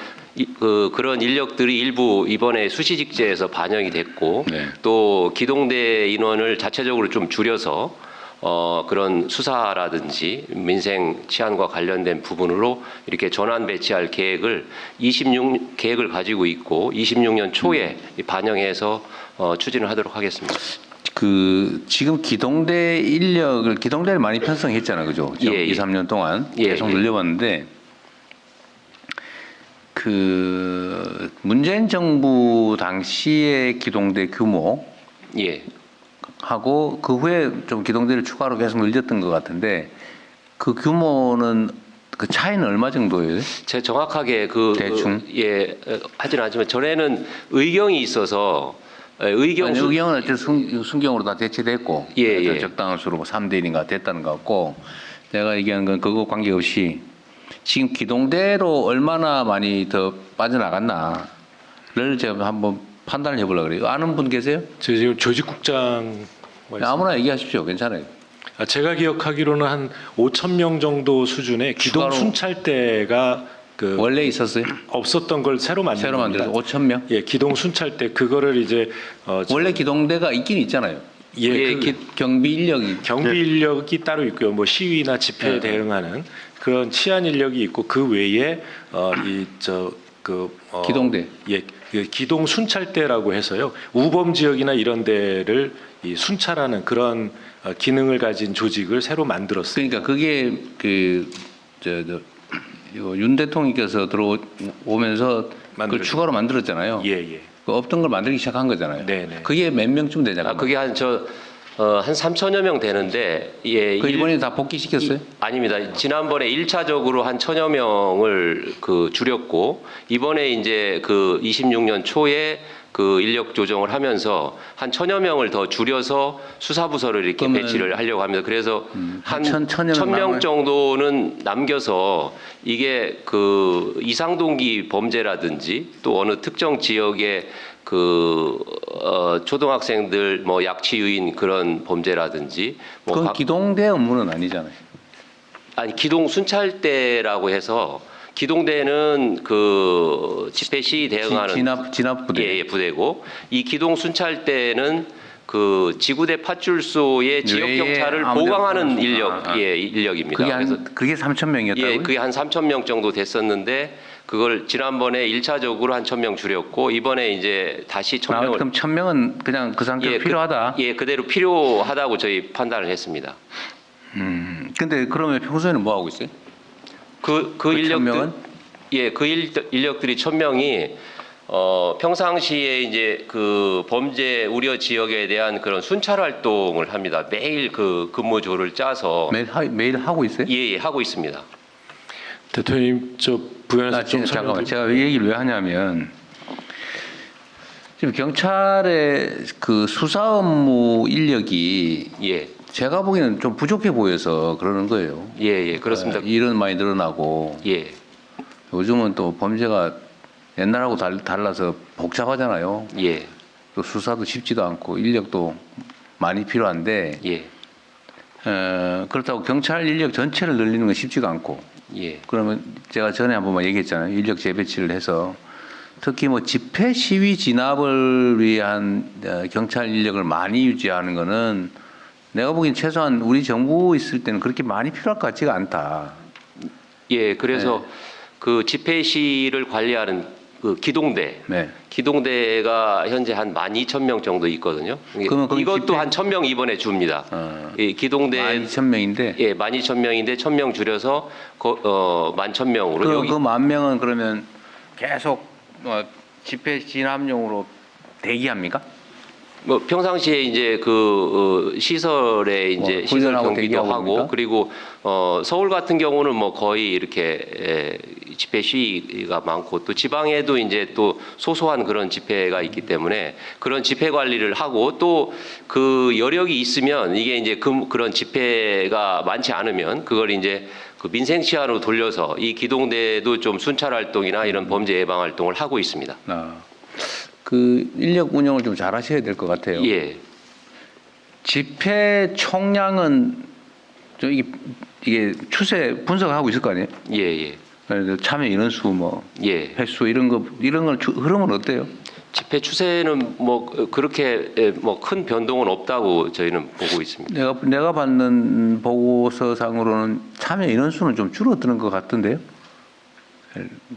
인력들이 일부 이번에 수시직제에서 반영이 됐고 네. 또 기동대 인원을 자체적으로 좀 줄여서 그런 수사라든지 민생 치안과 관련된 부분으로 이렇게 전환 배치할 계획을 계획을 가지고 있고 26년 초에 반영해서 추진을 하도록 하겠습니다. 그 지금 기동대를 많이 편성했잖아, 그죠? 예, 예. 2, 3년 동안 예, 계속 예. 늘려봤는데 그 문재인 정부 당시의 기동대 규모 예. 하고 그 후에 좀 기동대를 추가로 계속 늘렸던 것 같은데 그 규모는 그 차이는 얼마 정도예요? 제가 정확하게 대충? 하진 않지만 전에는 의경이 있어서 의경은 어쨌든 순경으로 다 대체됐고 예, 예. 적당한 수로 3대 1인가 됐다는 것 같고 내가 얘기한 건 그거 관계없이 지금 기동대로 얼마나 많이 더 빠져나갔나를 제가 한번 판단을 해보려고 그래요. 아는 분 계세요? 저 지금 조직국장 아무나 얘기하십시오. 괜찮아요. 제가 기억하기로는 한 5,000명 정도 수준의 기동 추가로- 순찰대가 그 원래 있었어요? 없었던 걸 새로 만든 새로 만들어서 겁니다. 5천 명. 예, 기동 순찰대 그거를 이제 원래 기동대가 있긴 있잖아요. 예, 경비 인력이 경비 인력이 따로 있고요. 뭐 시위나 집회에 대응하는 그런 치안 인력이 있고 그 외에 기동대. 예, 그 기동 순찰대라고 해서요. 우범 지역이나 이런 데를 이 순찰하는 그런 기능을 가진 조직을 새로 만들었어요. 그러니까 그게 이거 윤 대통령께서 들어오면서 그걸 추가로 만들었잖아요. 예, 예. 그 없던 걸 만들기 시작한 거잖아요. 네네. 그게 몇 명쯤 되잖아요. 그게 한 3천여 명 되는데 예, 그 이번에 다 복귀시켰어요? 아닙니다. 지난번에 1차적으로 한 1,000여 명을 줄였고 이번에 이제 26년 초에 인력 조정을 하면서 한 1,000여 명을 더 줄여서 수사부서를 이렇게 배치를 하려고 합니다. 그래서 한 1,000명 정도는 남겨서 이게 이상동기 범죄라든지 또 어느 특정 지역의 초등학생들 뭐 약취 유인 그런 범죄라든지 그건 기동대 업무는 아니잖아요. 아니 기동 순찰대라고 해서 기동대는 집회 시위 대응하는 진압 부대. 예, 부대고 이 기동 순찰대는 지구대 파출소의 지역 경찰을 보강하는 인력입니다. 그게 3천 명이었다고요? 예, 그게 한 3,000명 정도 됐었는데 그걸 지난번에 1차적으로 한 1,000명 줄였고 이번에 이제 다시 1,000명을 그럼 1,000명은 그냥 그 상태로 필요하다. 그대로 필요하다고 저희 판단을 했습니다. 근데 그러면 평소에는 뭐 하고 있어요? 그 인력들, 인력들이 1,000명이 평상시에 이제 범죄 우려 지역에 대한 그런 순찰 활동을 합니다. 매일 근무조를 짜서 매일 하고 있어요? 예, 하고 있습니다. 대통령님 저 부연해서 좀 잠깐만, 제가 이 얘기를 왜 하냐면 지금 경찰의 수사 업무 인력이 예, 제가 보기에는 좀 부족해 보여서 그러는 거예요. 예, 그렇습니다. 일은 많이 늘어나고 예, 요즘은 또 범죄가 옛날하고 달라서 복잡하잖아요. 예, 또 수사도 쉽지도 않고 인력도 많이 필요한데 예, 그렇다고 경찰 인력 전체를 늘리는 건 쉽지가 않고 예, 그러면 제가 전에 한번 얘기했잖아요. 인력 재배치를 해서 특히 뭐 집회 시위 진압을 위한 경찰 인력을 많이 유지하는 거는 내가 보기엔 최소한 우리 정부 있을 때는 그렇게 많이 필요할 것 같지가 않다. 예. 그래서 집회 시위를 관리하는 기동대. 네. 기동대가 현재 한 12,000명 정도 있거든요. 그러면 거기 이것도 집회- 한 1,000명 이번에 줍니다. 이 기동대 12,000명인데 예, 12,000명인데 1,000명 줄여서 11,000명으로 그 여기 10,000명은 그러면 계속 집회 진압용으로 대기합니까? 뭐 평상시에 이제 시설에 이제 시설 훈련하고 경비도 대기하고 하고 그럽니까? 그리고 서울 같은 경우는 뭐 거의 이렇게 집회 시위가 많고 또 지방에도 이제 또 소소한 그런 집회가 있기 때문에 그런 집회 관리를 하고 또 여력이 있으면 이게 이제 그런 집회가 많지 않으면 그걸 이제 민생 치안으로 돌려서 이 기동대도 좀 순찰 활동이나 이런 범죄 예방 활동을 하고 있습니다. 인력 운영을 좀 잘하셔야 될 것 같아요. 예. 집회 총량은 이게 추세 분석하고 있을 거 아니에요? 예, 예. 참여 인원수 예. 횟수 이런 걸 흐름은 어때요? 집회 추세는 뭐 그렇게 뭐 큰 변동은 없다고 저희는 보고 있습니다. 내가 받는 보고서상으로는 참여 인원수는 좀 줄어드는 것 같던데요?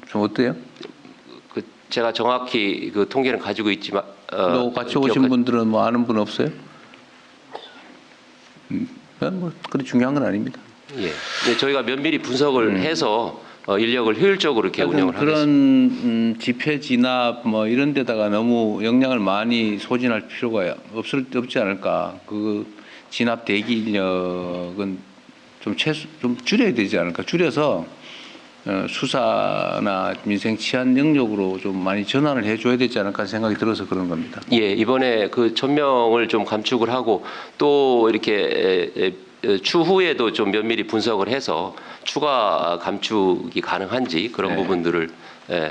좀 어때요? 제가 정확히 통계는 가지고 있지만 너 같이 오신 분들은 뭐 아는 분 없어요? 뭐 그리 중요한 건 아닙니다. 예. 네, 저희가 면밀히 분석을 해서 인력을 효율적으로 이렇게 운영을 하겠습니다. 그런 집회 진압 뭐 이런 데다가 너무 역량을 많이 소진할 필요가 없지 않을까? 진압 대기 인력은 좀 줄여야 되지 않을까? 줄여서 수사나 민생 치안 영역으로 좀 많이 전환을 해줘야 되지 않을까 생각이 들어서 그런 겁니다. 예, 이번에 1,000명을 좀 감축을 하고 또 이렇게 추후에도 좀 면밀히 분석을 해서 추가 감축이 가능한지 그런 부분들을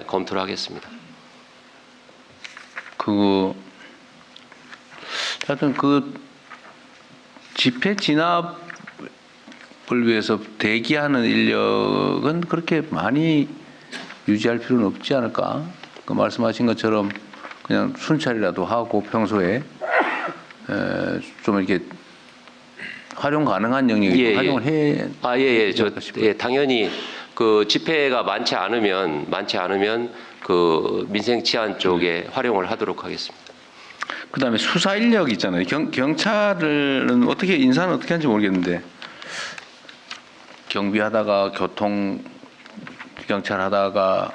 검토를 하겠습니다. 하여튼 집회 진압 을 위해서 대기하는 인력은 그렇게 많이 유지할 필요는 없지 않을까? 그 말씀하신 것처럼 그냥 순찰이라도 하고 평소에 좀 이렇게 활용 가능한 영역이 예, 활용을 해. 예. 싶어요. 당연히 그 집회가 많지 않으면 그 민생 치안 쪽에 활용을 하도록 하겠습니다. 그다음에 수사 인력 있잖아요. 경찰은 어떻게 인사는 어떻게 하는지 모르겠는데 경비하다가 교통 경찰 하다가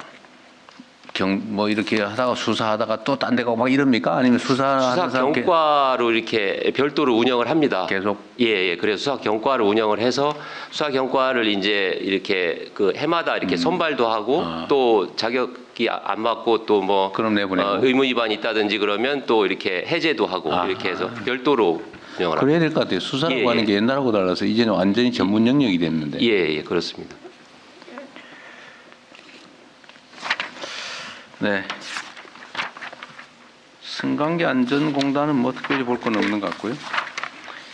뭐 이렇게 하다가 수사하다가 또 딴 데 가고 막 이럽니까? 아니면 수사 경과로 이렇게 별도로 운영을 합니다. 계속 예. 그래서 수사 경과를 운영을 해서 수사 경과를 이제 이렇게 그 해마다 이렇게 선발도 하고 또 자격이 안 맞고 또 뭐 그럼 내보내고. 의무 위반이 있다든지 그러면 또 이렇게 해제도 하고 이렇게 해서 별도로 운영을 합니다. 그래야 될 것 같아요. 수사라고 예, 하는 게 옛날하고 달라서 이제는 완전히 전문 영역이 됐는데. 예, 그렇습니다. 네. 승강기 안전공단은 뭐 특별히 볼 건 없는 것 같고요.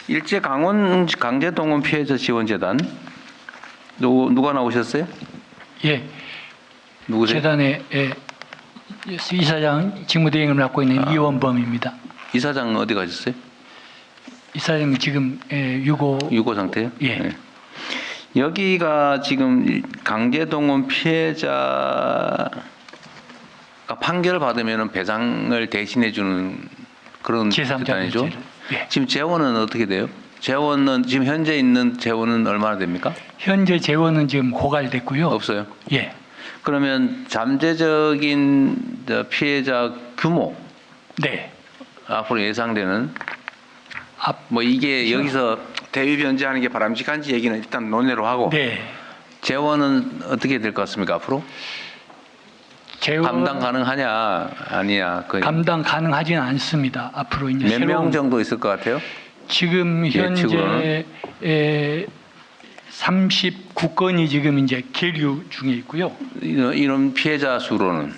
일제 강제동원 피해자 지원재단 누가 나오셨어요? 예, 누구세요? 재단의 이사장 직무대행을 맡고 있는 이원범입니다. 이사장 어디 가셨어요? 이사장이 지금 유고 상태요? 예. 네. 여기가 지금 강제동원 피해자가 판결을 받으면 배상을 대신해 주는 그런 재단이죠. 예. 지금 재원은 어떻게 돼요? 재원은 지금 현재 있는 재원은 얼마나 됩니까? 현재 재원은 지금 고갈됐고요. 없어요. 예, 그러면 잠재적인 피해자 규모 네. 앞으로 예상되는 앞, 뭐 이게 여기서 대위 변제하는 게 바람직한지 얘기는 일단 논의로 하고 네. 재원은 어떻게 될 것 같습니까 앞으로? 재원 감당 가능하냐 아니냐 그 감당 가능하지는 않습니다. 앞으로 이제 몇 명 새로운 정도 있을 것 같아요? 지금 현재 39건이 지금 이제 계류 중에 있고요. 이런 피해자 수로는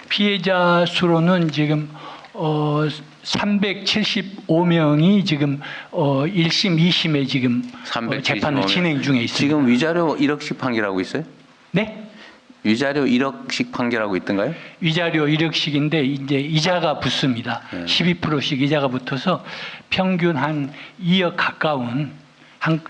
피해자 수로는 지금 375명이 지금 1심, 2심에 지금 375명. 재판을 진행 중에 있습니다. 지금 위자료 1억씩 판결하고 있어요? 네? 위자료 1억씩 판결하고 있던가요? 위자료 1억씩인데 이제 이자가 붙습니다. 12%씩 이자가 붙어서 평균 한 2억 가까운 한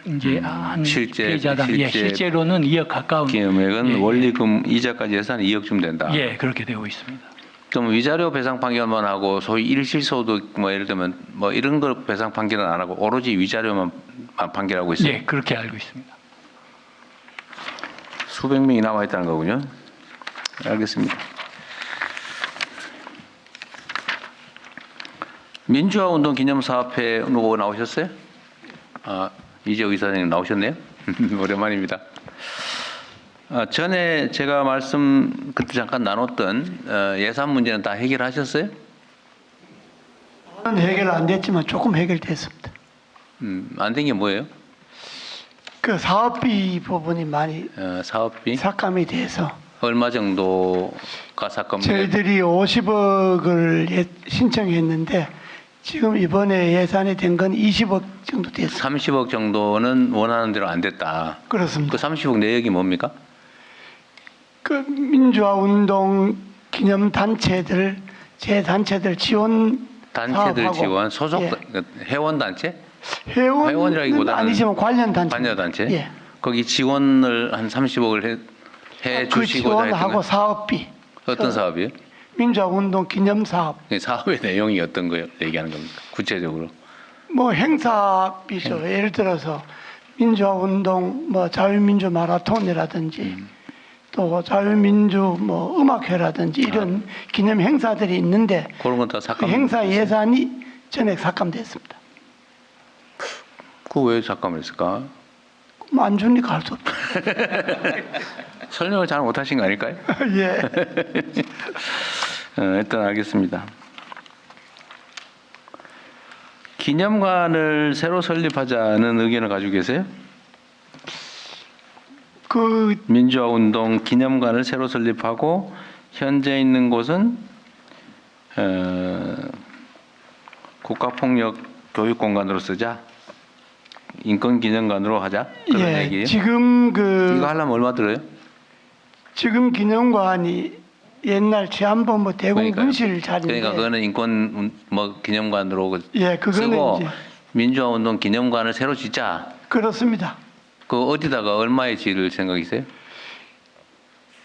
피해자당 실제로는 2억 가까운 금액은 원리금 이자까지 해서 한 2억쯤 된다. 예, 그렇게 되고 있습니다. 그럼 위자료 배상 판결만 하고 소위 일실소득 뭐 예를 들면 뭐 이런 걸 배상 판결은 안 하고 오로지 위자료만 판결하고 있어요. 예, 그렇게 알고 있습니다. 수백 명이 남아 있다는 거군요. 알겠습니다. 민주화운동 기념사업회 누구 나오셨어요? 이재호 이사장님 나오셨네요. 오랜만입니다. 전에 제가 그때 잠깐 나눴던 예산 문제는 다 해결하셨어요? 해결 안 됐지만 조금 해결됐습니다. 안 된 게 뭐예요? 그 사업비 부분이 많이 사업비? 삭감이 돼서 얼마 정도가 삭감? 저희들이 50억을 신청했는데 지금 이번에 예산이 된 건 20억 정도 됐습니다. 30억 정도는 원하는 대로 안 됐다. 그렇습니다. 그 30억 내역이 뭡니까? 그 민주화운동 기념 단체들 제 단체들 지원 단체들 사업하고, 지원 소속 예. 회원 단체? 회원이라기보다는 아니지만 관련 단체. 관여 단체? 예. 거기 지원을 한 30억을 해 그 주시고자 했던 지원하고 거. 사업비. 어떤 사업이요? 민주화운동 기념 사업. 사업의 내용이 어떤 거요? 얘기하는 겁니까? 구체적으로. 뭐 행사비죠. 예를 들어서 민주화운동 뭐 자유민주 마라톤이라든지 또 자유민주 뭐 음악회라든지 이런 기념 행사들이 있는데 그런 건 다 그 삭감. 행사 예산이 전액 삭감됐습니다. 그 왜 삭감했을까? 뭐 안 주니까 할 수 없죠. 설명을 잘 못하신 거 아닐까요? 예. 일단 알겠습니다. 기념관을 새로 설립하자는 의견을 가지고 계세요? 그 민주화운동 기념관을 새로 설립하고 현재 있는 곳은 국가폭력 교육공간으로 쓰자. 인권기념관으로 하자. 그런 예. 얘기예요. 지금 이거 하려면 얼마 들어요? 지금 기념관이 옛날 치안본부 대공분실 자리인데. 그러니까 그거는 인권 뭐 기념관으로 예, 그거는 쓰고 이제 민주화운동 기념관을 새로 짓자. 그렇습니다. 그 어디다가 얼마에 지을 생각이세요?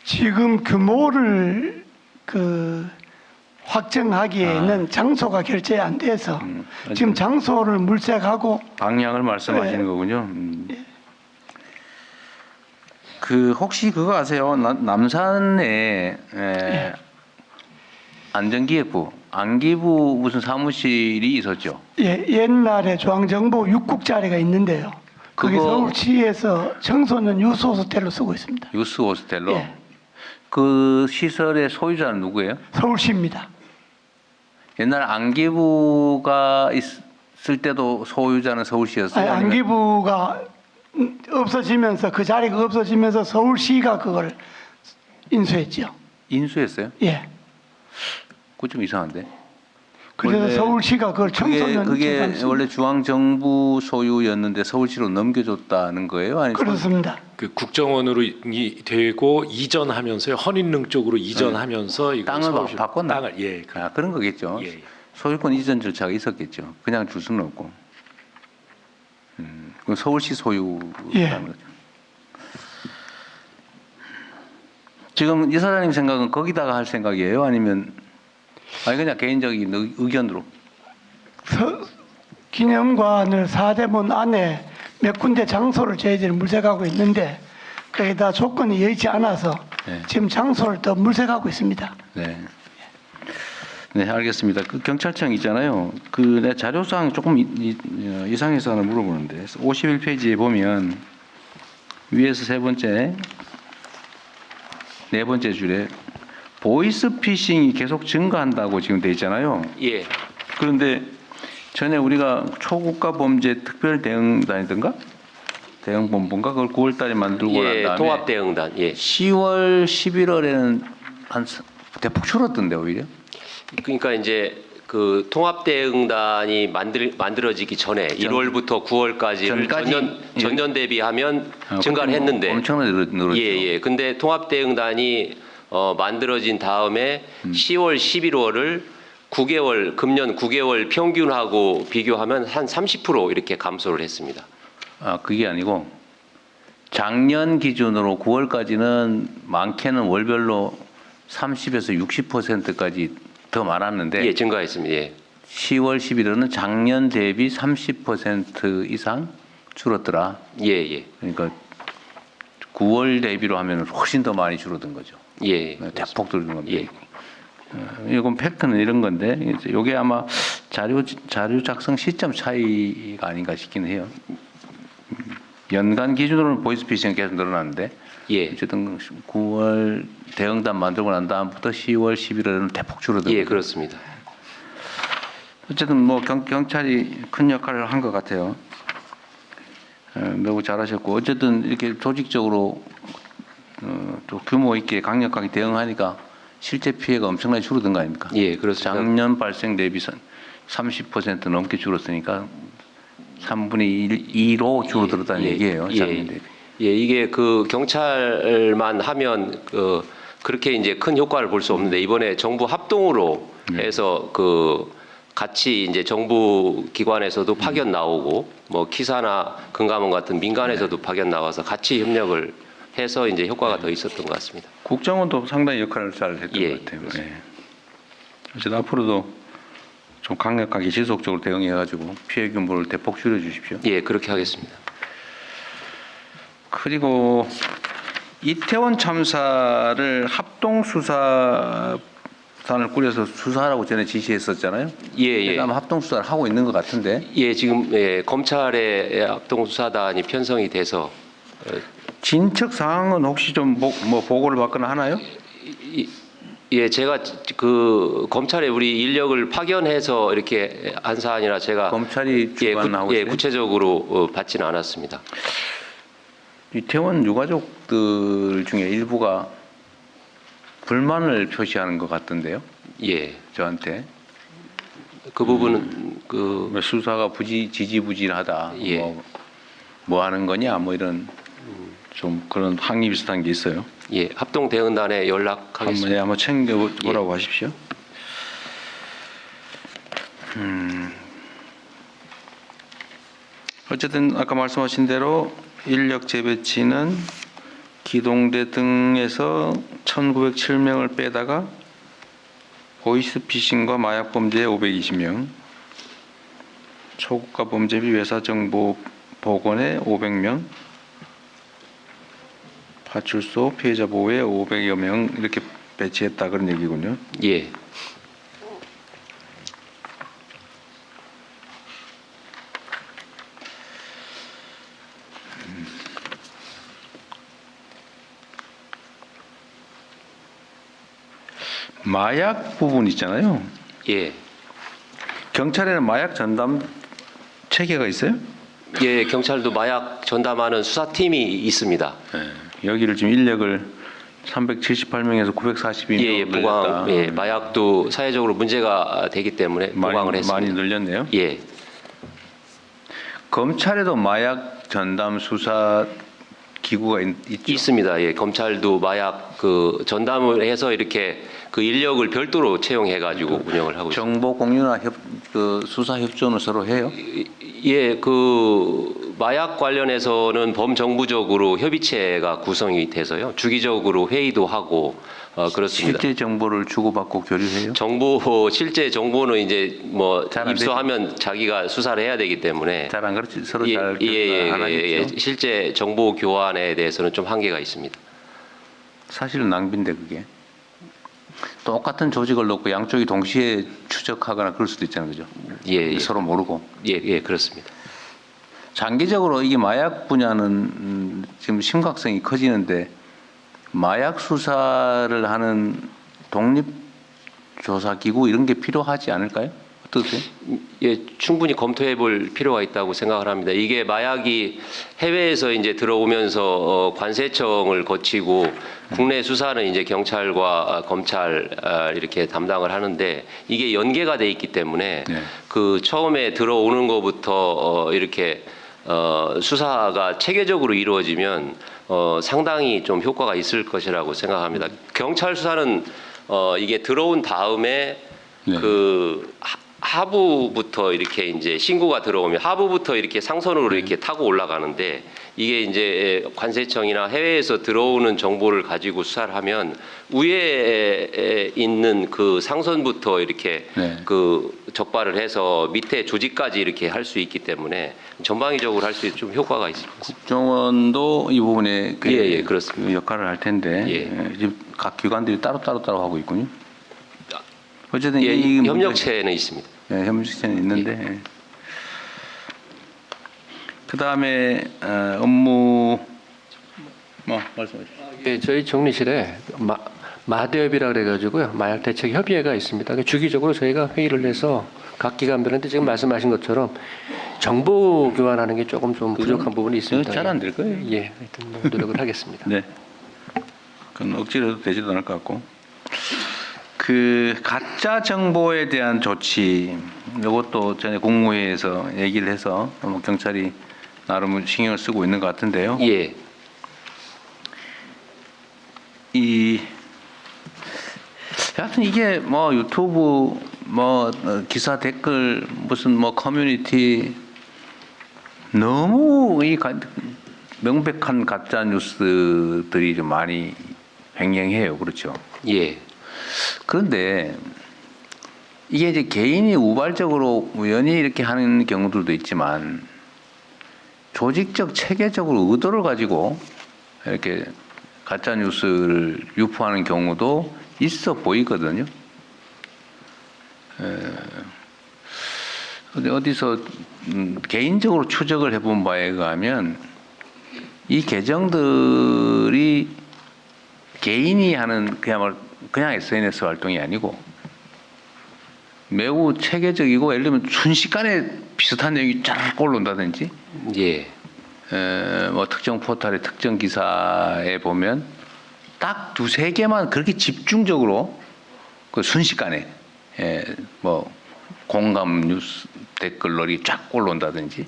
지금 규모를 확정하기에는 아. 장소가 결정이 안 돼서 지금 장소를 물색하고 방향을 말씀하시는 예. 거군요. 그 혹시 그거 아세요? 남산에 안전기획부, 안기부 무슨 사무실이 있었죠? 예, 옛날에 중앙정보 6국자리가 있는데요. 거기 그거- 서울시에서 청소년 유스 호스텔로 쓰고 있습니다. 유스 호스텔로. 예. 그 시설의 소유자는 누구예요? 서울시입니다. 옛날 안기부가 있을 때도 소유자는 서울시였어요? 아니, 안기부가 없어지면서 그 자리가 없어지면서 서울시가 그걸 인수했죠. 인수했어요? 예. 그거 좀 이상한데. 그래서 원래 서울시가 그걸 청소년 그게 재산시- 원래 중앙정부 소유였는데 서울시로 넘겨줬다는 거예요? 아니 그렇습니다. 그 국정원으로 되고 이전하면서요. 헌인릉 쪽으로 이전하면서 이거 땅을 서울시- 바꿨나? 땅을 예. 그런 거겠죠. 예, 예. 소유권 이전 절차가 있었겠죠. 그냥 줄 수는 없고. 그건 서울시 소유라는 예. 거죠. 지금 이사장님 생각은 거기다가 할 생각이에요? 아니면 그냥 개인적인 의견으로? 기념관을 사대문 안에 몇 군데 장소를 저희들이 물색하고 있는데 거기다 조건이 여의치 않아서 네. 지금 장소를 더 물색하고 있습니다. 네. 네, 알겠습니다. 그 경찰청 있잖아요. 내 자료상 조금 이상해서 하나 물어보는데 51페이지에 보면 위에서 세 번째, 네 번째 줄에 보이스피싱이 계속 증가한다고 지금 돼 있잖아요. 예. 그런데 전에 우리가 초국가 범죄 특별 대응단이던가 대응본부인가 그걸 9월달에 만들고 난 예, 다음에 통합대응단. 예. 10월, 11월에는 한 대폭 줄었던데 오히려. 그러니까 이제 그 통합대응단이 만들어지기 전에 1월부터 9월까지를 전까지- 전년 대비하면 증가를 했는데 엄청나게 늘었죠. 예. 근데 통합대응단이 만들어진 다음에 10월, 11월을 9개월 금년 9개월 평균하고 비교하면 한 30% 이렇게 감소를 했습니다. 그게 아니고 작년 기준으로 9월까지는 많게는 월별로 30에서 60%까지 더 많았는데 예, 증가했습니다. 예. 10월, 11월은 작년 대비 30% 이상 줄었더라. 예. 그러니까 9월 대비로 하면 훨씬 더 많이 줄어든 거죠. 예. 대폭 줄어든 건데. 예. 이건 팩트는 이런 건데 이게 아마 자료 작성 시점 차이가 아닌가 싶긴 해요. 연간 기준으로는 보이스피싱이 계속 늘어나는데 예. 어쨌든 9월 대응단 만들고 난 다음부터 10월, 11월에는 대폭 줄어든 예, 거죠. 그렇습니다. 어쨌든 뭐 경찰이 큰 역할을 한 것 같아요. 매우 잘하셨고 어쨌든 이렇게 조직적으로 또 규모 있게 강력하게 대응하니까 실제 피해가 엄청나게 줄어든 거 아닙니까? 예, 그렇습니다. 작년 발생 대비 30% 넘게 줄었으니까 3분의 2로 줄어들었다는 얘기예요. 작년 대비. 예, 이게 그 경찰만 하면 그렇게 이제 큰 효과를 볼 수 없는데 이번에 정부 합동으로 해서 그 같이 이제 정부 기관에서도 파견 나오고 뭐 키사나 금감원 같은 민간에서도 파견 나와서 같이 협력을 해서 이제 효과가 더 있었던 것 같습니다. 국정원도 상당히 역할을 잘 했던 예, 것 같아요. 그렇습니다. 어쨌든 앞으로도 좀 강력하게 지속적으로 대응해가지고 피해 규모를 대폭 줄여주십시오. 예, 그렇게 하겠습니다. 그리고 이태원 참사를 합동수사단을 꾸려서 수사하라고 전에 지시했었잖아요. 예. 아마 합동수사를 하고 있는 것 같은데 예, 지금 검찰의 합동수사단이 편성이 돼서 진척 사항은 혹시 좀 뭐 보고를 받거나 하나요? 예, 제가 그 검찰에 우리 인력을 파견해서 이렇게 한 사안이라 제가 검찰이 주관하고 있어요? 구체적으로 받지는 않았습니다. 이태원 유가족들 중에 일부가 불만을 표시하는 것 같던데요. 예, 저한테 그 부분은 그 수사가 지지부진하다. 예. 뭐 하는 거냐 뭐 이런 좀 그런 항의 비슷한 게 있어요. 예, 합동 대응단에 연락하겠습니다. 한번 챙겨보라고 하십시오. 어쨌든 아까 말씀하신 대로 인력 재배치는 기동대 등에서 1907명을 빼다가 보이스피싱과 마약 범죄에 520명, 초국가 범죄 비 외사 정보 복원에 500명, 파출소 피해자 보호에 500여 명 이렇게 배치했다 그런 얘기군요. 예. 마약 부분 있잖아요. 예. 경찰에는 마약 전담 체계가 있어요? 예, 경찰도 마약 전담하는 수사팀이 있습니다. 여기를 지금 인력을 378명에서 942명으로 예, 예, 부강, 예, 마약도 사회적으로 문제가 되기 때문에 부강을 했습니다. 많이 늘렸네요. 예. 검찰에도 마약 전담 수사 기구가 있죠? 있습니다. 예, 검찰도 마약 그 전담을 해서 이렇게 그 인력을 별도로 채용해 가지고 운영을 하고 있습니다. 정보 공유나 그 수사 협조는 서로 해요? 예, 그 마약 관련해서는 범정부적으로 협의체가 구성이 돼서요. 주기적으로 회의도 하고 그렇습니다. 실제 정보를 주고받고 교류해요? 실제 정보는 이제 뭐 잘안 입수하면 자기가 수사를 해야 되기 때문에 잘 안 그렇지 서로 예, 잘 예, 안 하겠죠. 예, 실제 정보 교환에 대해서는 좀 한계가 있습니다. 사실은 낭비인데 그게 똑같은 조직을 놓고 양쪽이 동시에 추적하거나 그럴 수도 있잖아요, 그죠? 예, 예. 서로 모르고. 예, 예, 그렇습니다. 장기적으로 이게 마약 분야는 지금 심각성이 커지는데 마약 수사를 하는 독립 조사 기구 이런 게 필요하지 않을까요? 어떠세요? 예, 충분히 검토해 볼 필요가 있다고 생각을 합니다. 이게 마약이 해외에서 이제 들어오면서 관세청을 거치고 국내 수사는 이제 경찰과 검찰 이렇게 담당을 하는데 이게 연계가 돼 있기 때문에 네. 그 처음에 들어오는 것부터 이렇게 수사가 체계적으로 이루어지면 상당히 좀 효과가 있을 것이라고 생각합니다. 경찰 수사는 이게 들어온 다음에 네. 그 하부부터 이렇게 이제 신고가 들어오면 하부부터 이렇게 상선으로 이렇게 타고 올라가는데 이게 이제 관세청이나 해외에서 들어오는 정보를 가지고 수사를 하면 위에 있는 그 상선부터 이렇게 네. 그 적발을 해서 밑에 조직까지 이렇게 할 수 있기 때문에 전방위적으로 할 수 있는 좀 효과가 있을 것 같습니다. 국정원도 이 부분에 그 예, 그렇습니다. 그 역할을 할 텐데 예. 지금 각 기관들이 따로 하고 있군요. 어쨌든 예, 이 협력체는 있습니다. 예, 협력체는 있는데 그 다음에 업무 말씀하시죠. 예, 저희 정리실에 마대협이라 그래가지고요 마약 대책 협의회가 있습니다. 주기적으로 저희가 회의를 해서 각 기관별한테 지금 말씀하신 것처럼 정보 교환하는 게 조금 좀 부족한 부분이 있습니다. 잘 안 될 거예요. 예, 하여튼 뭐 노력을 하겠습니다. 네. 그건 억지로 해도 되지도 않을 것 같고. 그 가짜 정보에 대한 조치 이것도 전에 국무회의에서 얘기를 해서 경찰이 나름 신경을 쓰고 있는 것 같은데요. 예. 하여튼 이게 뭐 유튜브 뭐 기사 댓글 무슨 뭐 커뮤니티 너무 이 명백한 가짜 뉴스들이 좀 많이 횡행해요. 그렇죠? 예. 그런데 이게 이제 개인이 우발적으로 우연히 이렇게 하는 경우들도 있지만 조직적 체계적으로 의도를 가지고 이렇게 가짜 뉴스를 유포하는 경우도 있어 보이거든요. 어디서 개인적으로 추적을 해본 바에 의하면 이 계정들이 개인이 하는 그야말로 그냥 SNS 활동이 아니고 매우 체계적이고 예를 들면 순식간에 비슷한 내용이 쫙 올라온다든지 예. 뭐 특정 포털의 특정 기사에 보면 딱 두세 개만 그렇게 집중적으로 그 순식간에 뭐 공감 뉴스 댓글들이 쫙 올라온다든지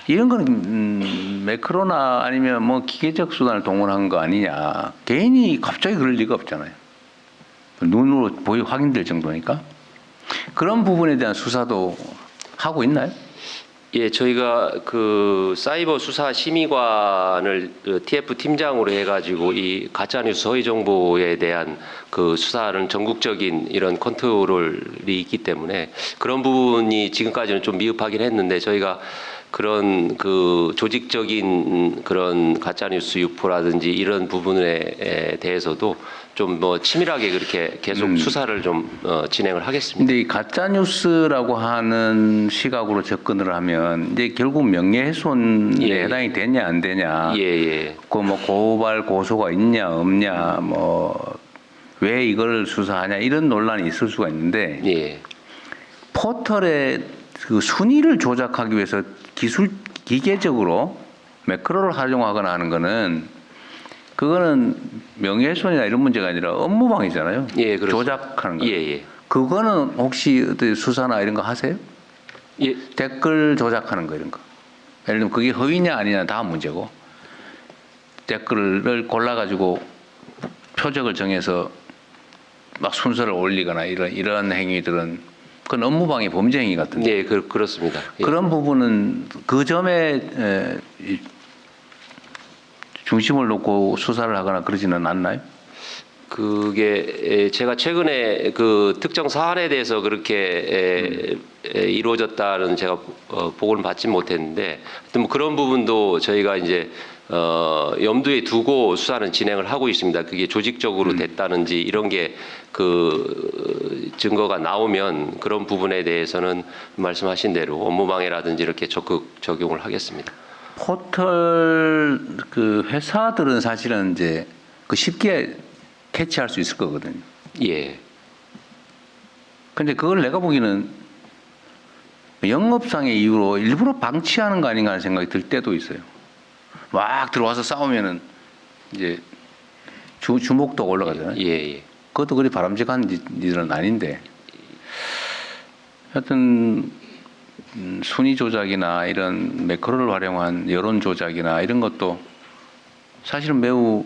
이런 거는 매크로나 아니면 뭐 기계적 수단을 동원한 거 아니냐. 개인이 갑자기 그럴 리가 없잖아요. 눈으로 확인될 정도니까. 그런 부분에 대한 수사도 하고 있나요? 예, 저희가 그 사이버 수사 심의관을 TF 팀장으로 해가지고 이 가짜뉴스 허위 정보에 대한 그 수사는 전국적인 이런 컨트롤이 있기 때문에 그런 부분이 지금까지는 좀 미흡하긴 했는데 저희가 그런 그 조직적인 그런 가짜뉴스 유포라든지 이런 부분에 대해서도 좀 뭐 치밀하게 그렇게 계속 수사를 좀 진행을 하겠습니다. 근데 이 가짜 뉴스라고 하는 시각으로 접근을 하면 이제 결국 명예훼손에 예. 해당이 되냐 안 되냐. 예. 그 뭐 고발 고소가 있냐 없냐 뭐 왜 이걸 수사하냐 이런 논란이 있을 수가 있는데 예. 포털의 그 순위를 조작하기 위해서 기계적으로 매크로를 활용하거나 하는 거는 그거는 명예훼손이나 이런 문제가 아니라 업무방해잖아요. 예, 그렇습니다. 조작하는 거. 예. 그거는 혹시 어떻게 수사나 이런 거 하세요? 예. 댓글 조작하는 거 이런 거. 예를 들면 그게 허위냐 아니냐 다음 문제고 댓글을 골라가지고 표적을 정해서 막 순서를 올리거나 이런 행위들은 그건 업무방해 범죄 행위 같은데. 예, 그렇습니다. 예. 그런 부분은 그 점에 중심을 놓고 수사를 하거나 그러지는 않나요? 그게 제가 최근에 그 특정 사안에 대해서 그렇게 이루어졌다는 제가 보고는 받지 못했는데 하여튼 뭐 그런 부분도 저희가 이제 염두에 두고 수사는 진행을 하고 있습니다. 그게 조직적으로 됐다는지 이런 게 그 증거가 나오면 그런 부분에 대해서는 말씀하신 대로 업무방해라든지 이렇게 적극 적용을 하겠습니다. 포털 그 회사들은 사실은 이제 그 쉽게 캐치할 수 있을 거거든요. 예. 근데 그걸 내가 보기에는 영업상의 이유로 일부러 방치하는 거 아닌가 하는 생각이 들 때도 있어요. 막 들어와서 싸우면은 이제 주목도가 올라가잖아요. 예. 그것도 그리 바람직한 일은 아닌데. 하여튼 순위 조작이나 이런 매크로를 활용한 여론 조작이나 이런 것도 사실은 매우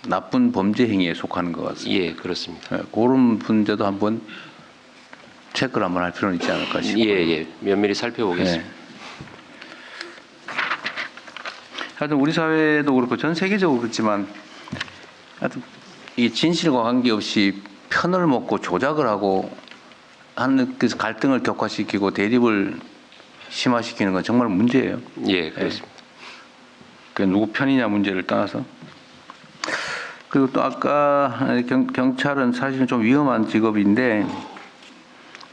나쁜 범죄 행위에 속하는 것 같습니다. 예, 그렇습니다. 그런 문제도 한번 체크를 한번 할 필요는 있지 않을까 싶어요. 예. 면밀히 살펴보겠습니다. 하여튼 우리 사회도 그렇고 전 세계적으로 그렇지만 하여튼 이 진실과 관계없이 편을 먹고 조작을 하고 하는 그래서 갈등을 격화시키고 대립을 심화시키는 건 정말 문제예요. 예, 그렇습니다. 그 누구 편이냐 문제를 떠나서. 그리고 또 아까 경찰은 사실은 좀 위험한 직업인데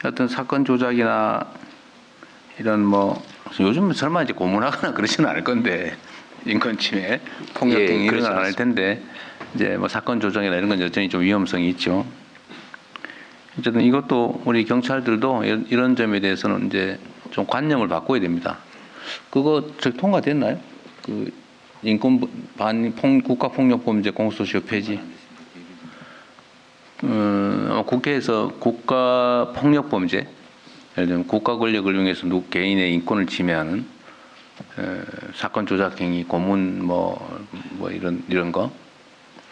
어떤 사건 조작이나 이런 뭐 요즘 설마 이제 고문하거나 그러지는 않을 건데 인권 침해, 폭력행위 이런 건 안 할 텐데 이제 뭐 사건 조작이나 이런 건 여전히 좀 위험성이 있죠. 어쨌든 이것도 우리 경찰들도 이런 점에 대해서는 이제 좀 관념을 바꿔야 됩니다. 그거 통과됐나요? 그 인권 국가폭력범죄 공소시효 폐지. 국회에서 국가폭력범죄, 예를 들면 국가 권력을 이용해서 개인의 인권을 침해하는 사건 조작 행위, 고문 뭐 이런 거.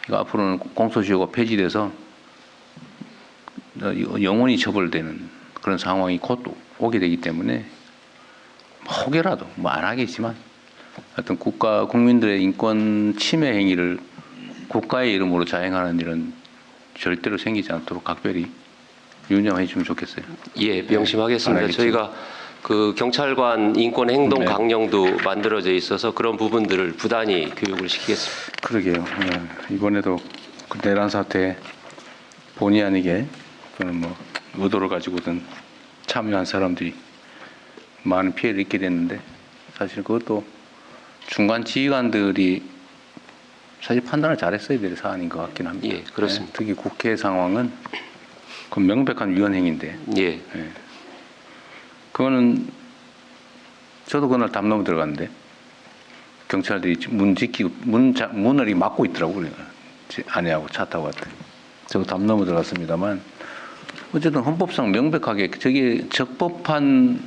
이거 앞으로는 공소시효가 폐지돼서 영원히 처벌되는 그런 상황이 곧 오게 되기 때문에 혹여라도 뭐 안 하겠지만 어떤 국민들의 인권 침해 행위를 국가의 이름으로 자행하는 일은 절대로 생기지 않도록 각별히 유념해 주면 좋겠어요. 예, 명심하겠습니다. 저희가 그 경찰관 인권 행동 강령도 만들어져 있어서 그런 부분들을 부단히 교육을 시키겠습니다. 그러게요. 이번에도 그 내란 사태 본의 아니게 그는 뭐 의도를 가지고든 참여한 사람들이 많은 피해를 입게 됐는데 사실 그것도 중간 지휘관들이 사실 판단을 잘했어야 될 사안인 것 같긴 합니다. 예, 그렇습니다. 특히 국회 상황은 그 명백한 위헌 행위인데. 예. 그거는 저도 그날 담 넘어 들어갔는데 경찰들이 문을 막고 있더라고요. 아내하고 차 타고 갔더니. 저도 담 넘어 들어갔습니다만 어쨌든 헌법상 명백하게 저게 적법한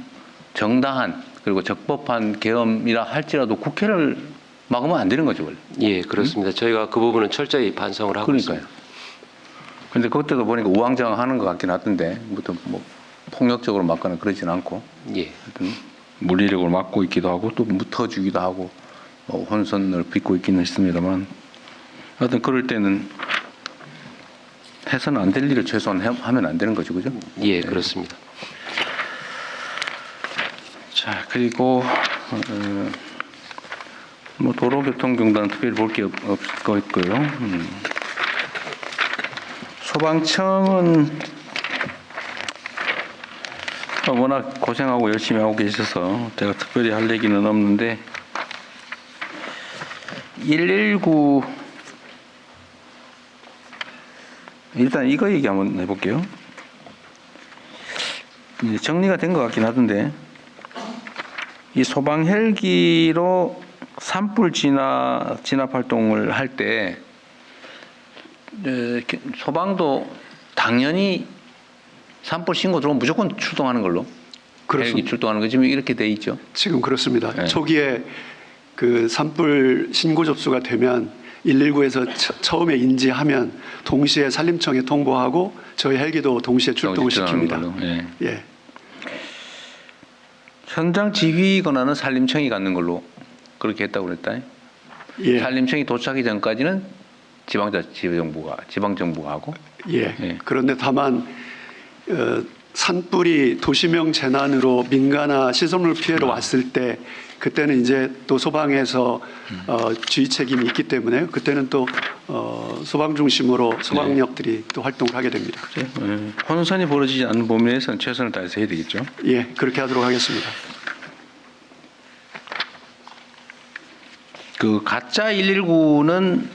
정당한 그리고 적법한 계엄이라 할지라도 국회를 막으면 안 되는 거죠, 원래. 예, 그렇습니다. 저희가 그 부분은 철저히 반성을 하고 그러니까요. 있습니다. 근데 그때도 보니까 우왕좌왕하는 것 같긴 하던데, 뭐 폭력적으로 막거나 그러진 않고, 예. 하여튼 물리력으로 막고 있기도 하고 또 터주기도 하고 혼선을 빚고 있기는 했습니다만, 하여튼 그럴 때는 해서는 안 될 일을 최소한 하면 안 되는 거죠, 그죠? 예, 그렇습니다. 자, 그리고 뭐 도로교통경단은 특별히 볼 게 없을 거 있고요. 소방청은 워낙 고생하고 열심히 하고 계셔서 제가 특별히 할 얘기는 없는데, 119 일단 이거 얘기 한번 해볼게요. 이제 정리가 된 것 같긴 하던데, 이 소방 헬기로 산불 진압 활동을 할 때 소방도 당연히 산불 신고 들어오면 무조건 출동하는 걸로. 그렇습니다. 헬기 출동하는 거 지금 이렇게 돼 있죠. 지금 그렇습니다. 네. 초기에 그 산불 신고 접수가 되면 119에서 처음에 인지하면 동시에 산림청에 통보하고 저희 헬기도 동시에 출동을 시킵니다. 예. 예. 현장 지휘 권한은 산림청이 갖는 걸로 그렇게 했다고 그랬다. 예. 산림청이 도착하기 전까지는 지방정부가 하고. 예. 예. 그런데 다만 산불이 도시명 재난으로 민가나 시설물 피해로 왔을 때 그때는 이제 또 소방에서 지휘 책임이 있기 때문에 그때는 또 소방 중심으로 소방력들이 또 활동을 하게 됩니다. 혼선이 벌어지지 않는 범위에서는 최선을 다해서 해야 되겠죠. 예, 그렇게 하도록 하겠습니다. 그 가짜 119는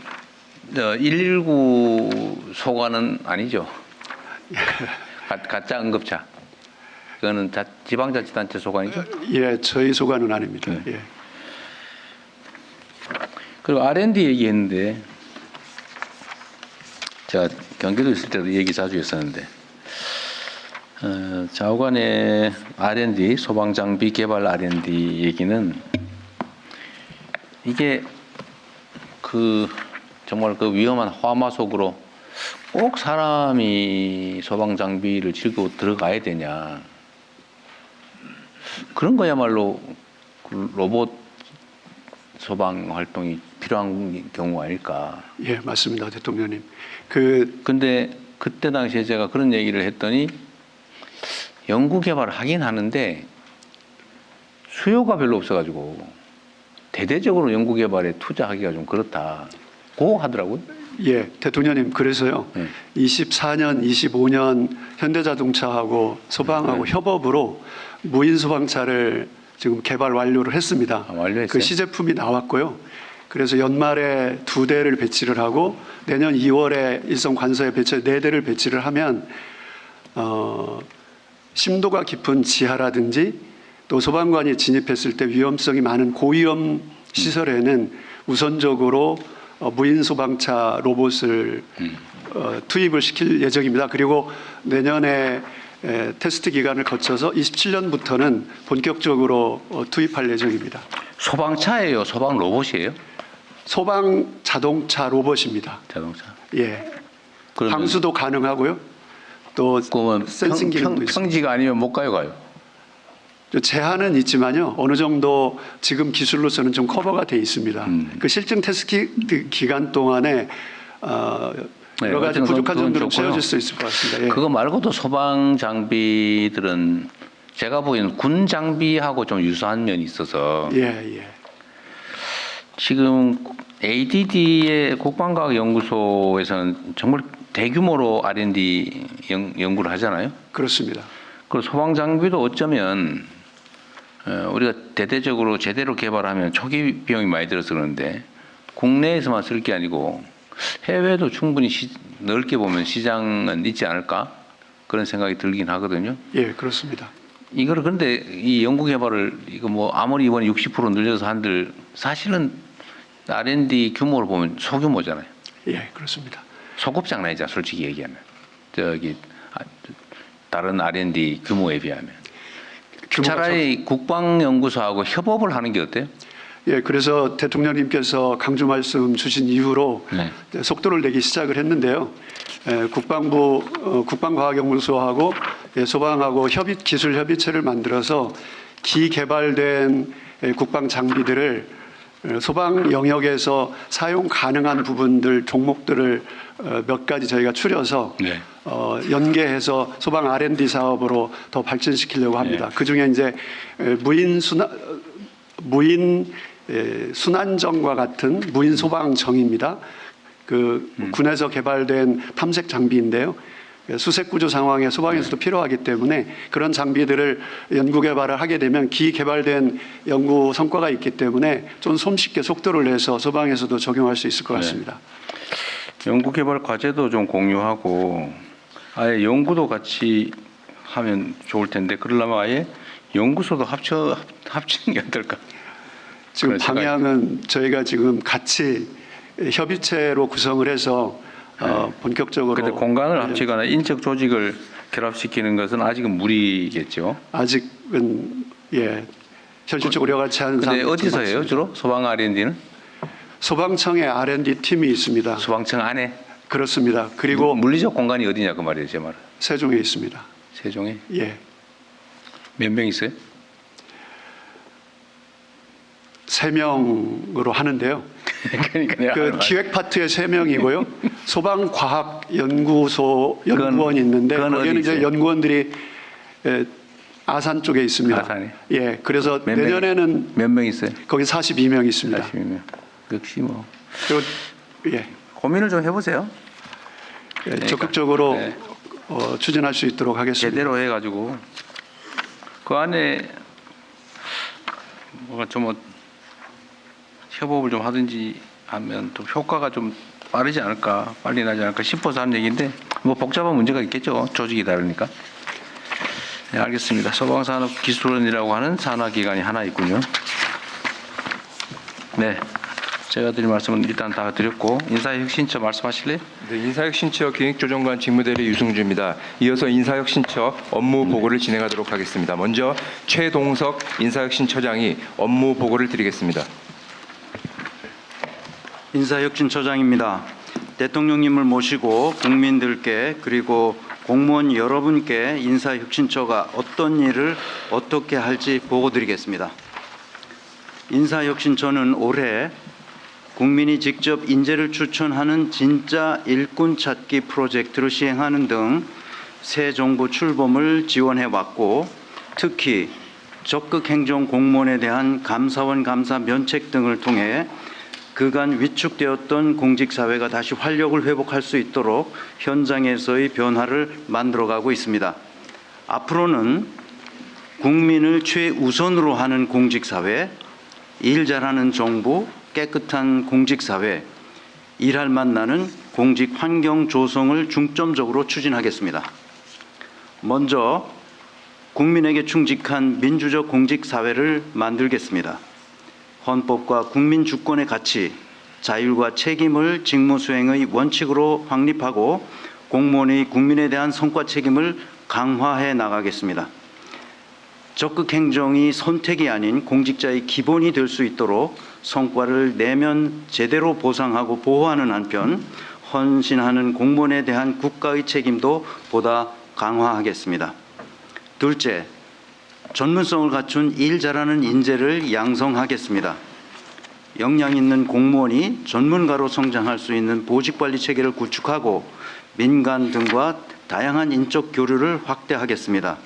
119 소관은 아니죠. 가짜 응급차. 그거는 지방자치단체 소관이죠. 예, 저희 소관은 아닙니다. 네. 예. 그리고 R&D 얘기했는데, 제가 경기도 있을 때도 얘기 자주 했었는데, 좌우간의 R&D, 소방장비 개발 R&D 얘기는 이게 정말 그 위험한 화마 속으로 꼭 사람이 소방장비를 싣고 들어가야 되냐. 그런 거야말로 로봇 소방 활동이 필요한 경우 아닐까. 예, 맞습니다, 대통령님. 근데 그때 당시에 제가 그런 얘기를 했더니 연구 개발을 하긴 하는데 수요가 별로 없어가지고 대대적으로 연구 개발에 투자하기가 좀 그렇다고 하더라고요. 예, 대통령님. 그래서요. 24년, 25년 현대자동차하고 소방하고 협업으로 무인 소방차를 지금 개발 완료를 했습니다. 완료했어요? 그 시제품이 나왔고요. 그래서 연말에 2대를 배치를 하고 내년 2월에 일선 관서에 4대를 배치를 하면 심도가 깊은 지하라든지 또 소방관이 진입했을 때 위험성이 많은 고위험 시설에는 우선적으로 무인 소방차 로봇을 투입을 시킬 예정입니다. 그리고 내년에 테스트 기간을 거쳐서 27년부터는 본격적으로 투입할 예정입니다. 소방차예요? 소방 로봇이에요? 소방 자동차 로봇입니다. 자동차. 예. 방수도 가능하고요. 또 센싱 기능도 있습니다. 평지가 아니면 못 가요? 제한은 있지만요. 어느 정도 지금 기술로서는 좀 커버가 돼 있습니다. 그 실증 테스트 기간 동안에 여러 가지 부족한 점들은 채워질 수 있을 것 같습니다. 예. 그거 말고도 소방 장비들은 제가 보기에는 군 장비하고 좀 유사한 면이 있어서 예. 지금 ADD의 국방과학연구소에서는 정말 대규모로 R&D 연구를 하잖아요. 그렇습니다. 그 소방 장비도 어쩌면 우리가 대대적으로 제대로 개발하면 초기 비용이 많이 들어서 그러는데 국내에서만 쓸 게 아니고 해외도 충분히 넓게 보면 시장은 있지 않을까 그런 생각이 들긴 하거든요. 예, 그렇습니다. 이거를 근데 이 연구 개발을 이거 뭐 아무리 이번에 60% 늘려서 한들 사실은 R&D 규모를 보면 소규모잖아요. 예, 그렇습니다. 소급장난이잖아, 솔직히 얘기하면. 다른 R&D 규모에 비하면. 차라리 국방연구소하고 협업을 하는 게 어때요? 예, 그래서 대통령님께서 강조 말씀 주신 이후로 네. 속도를 내기 시작을 했는데요. 국방부 국방과학연구소하고 소방하고 기술 협의체를 만들어서 기개발된 국방 장비들을 소방 영역에서 사용 가능한 부분들 종목들을 몇 가지 저희가 추려서 네. 연계해서 소방 R&D 사업으로 더 발전시키려고 합니다. 네. 그 중에 이제 무인 순환정과 같은 무인 소방정입니다. 그 군에서 개발된 탐색 장비인데요. 수색 구조 상황에 소방에서도 필요하기 때문에 그런 장비들을 연구 개발을 하게 되면 기개발된 연구 성과가 있기 때문에 좀 손쉽게 속도를 내서 소방에서도 적용할 수 있을 것 같습니다. 연구 개발 과제도 좀 공유하고 아예 연구도 같이 하면 좋을 텐데 그러려면 아예 연구소도 합치는 게 어떨까? 지금 방향은 저희가 지금 같이 협의체로 구성을 해서 본격적으로. 근데 공간을 합치거나 인적 조직을 결합시키는 것은 아직은 무리겠죠. 아직은 현실적으로 여같이 하는 근데 상황이 어디서 좀 해요 많습니다. 주로 소방 R&D는? 소방청에 R&D 팀이 있습니다. 소방청 안에? 그렇습니다. 그리고 물리적 공간이 어디냐 그 말이에요, 제 말은. 세종에 있습니다. 세종에? 예. 몇 명 있어요? 3명으로 하는데요. 그러니까 그 기획 파트에 3명이고요. 소방과학연구소 연구원이 있는데 거기는 이제 연구원들이 아산 쪽에 있습니다. 아산에? 예. 그래서 내년에는 몇 명 있어요? 거기 42명 있습니다. 42명. 역시 뭐 그리고 예. 고민을 좀 해보세요. 예, 적극적으로 네. 추진할 수 있도록 하겠습니다. 제대로 해가지고 그 안에 뭐가 좀 협업을 좀 하든지 하면 또 효과가 좀 빠르지 않을까, 빨리 나지 않을까 싶어서 하는 얘기인데 뭐 복잡한 문제가 있겠죠. 조직이 다르니까. 네, 알겠습니다. 소방산업기술원이라고 하는 산하기관이 하나 있군요. 네, 제가 드릴 말씀은 일단 다 드렸고 인사혁신처 말씀하실래요? 네, 인사혁신처 기획조정관 직무대리 유승주입니다. 이어서 인사혁신처 업무 보고를 진행하도록 하겠습니다. 먼저 최동석 인사혁신처장이 업무 보고를 드리겠습니다. 인사혁신처장입니다. 대통령님을 모시고 국민들께 그리고 공무원 여러분께 인사혁신처가 어떤 일을 어떻게 할지 보고 드리겠습니다. 인사혁신처는 올해 국민이 직접 인재를 추천하는 진짜 일꾼 찾기 프로젝트를 시행하는 등 새 정부 출범을 지원해 왔고 특히 적극 행정 공무원에 대한 감사원 감사 면책 등을 통해 그간 위축되었던 공직사회가 다시 활력을 회복할 수 있도록 현장에서의 변화를 만들어가고 있습니다. 앞으로는 국민을 최우선으로 하는 공직사회, 일 잘하는 정부, 깨끗한 공직사회, 일할 맛 나는 공직 환경 조성을 중점적으로 추진하겠습니다. 먼저 국민에게 충직한 민주적 공직사회를 만들겠습니다. 헌법과 국민 주권의 가치, 자율과 책임을 직무 수행의 원칙으로 확립하고 공무원의 국민에 대한 성과 책임을 강화해 나가겠습니다. 적극 행정이 선택이 아닌 공직자의 기본이 될 수 있도록 성과를 내면 제대로 보상하고 보호하는 한편 헌신하는 공무원에 대한 국가의 책임도 보다 강화하겠습니다. 둘째, 전문성을 갖춘 일 잘하는 인재를 양성하겠습니다. 역량 있는 공무원이 전문가로 성장할 수 있는 보직관리 체계를 구축하고 민간 등과 다양한 인적 교류를 확대하겠습니다.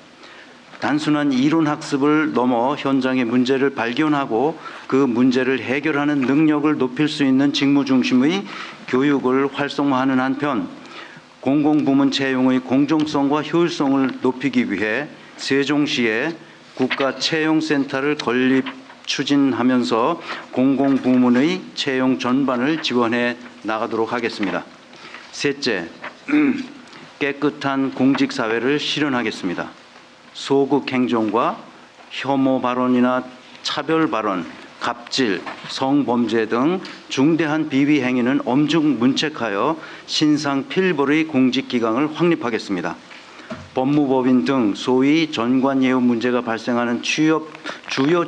단순한 이론 학습을 넘어 현장의 문제를 발견하고 그 문제를 해결하는 능력을 높일 수 있는 직무 중심의 교육을 활성화하는 한편 공공부문 채용의 공정성과 효율성을 높이기 위해 세종시에 국가채용센터를 건립 추진하면서 공공부문의 채용 전반을 지원해 나가도록 하겠습니다. 셋째, 깨끗한 공직사회를 실현하겠습니다. 소극 행정과 혐오 발언이나 차별 발언, 갑질, 성범죄 등 중대한 비위 행위는 엄중 문책하여 신상 필벌의 공직기강을 확립하겠습니다. 법무법인 등 소위 전관예우 문제가 발생하는 주요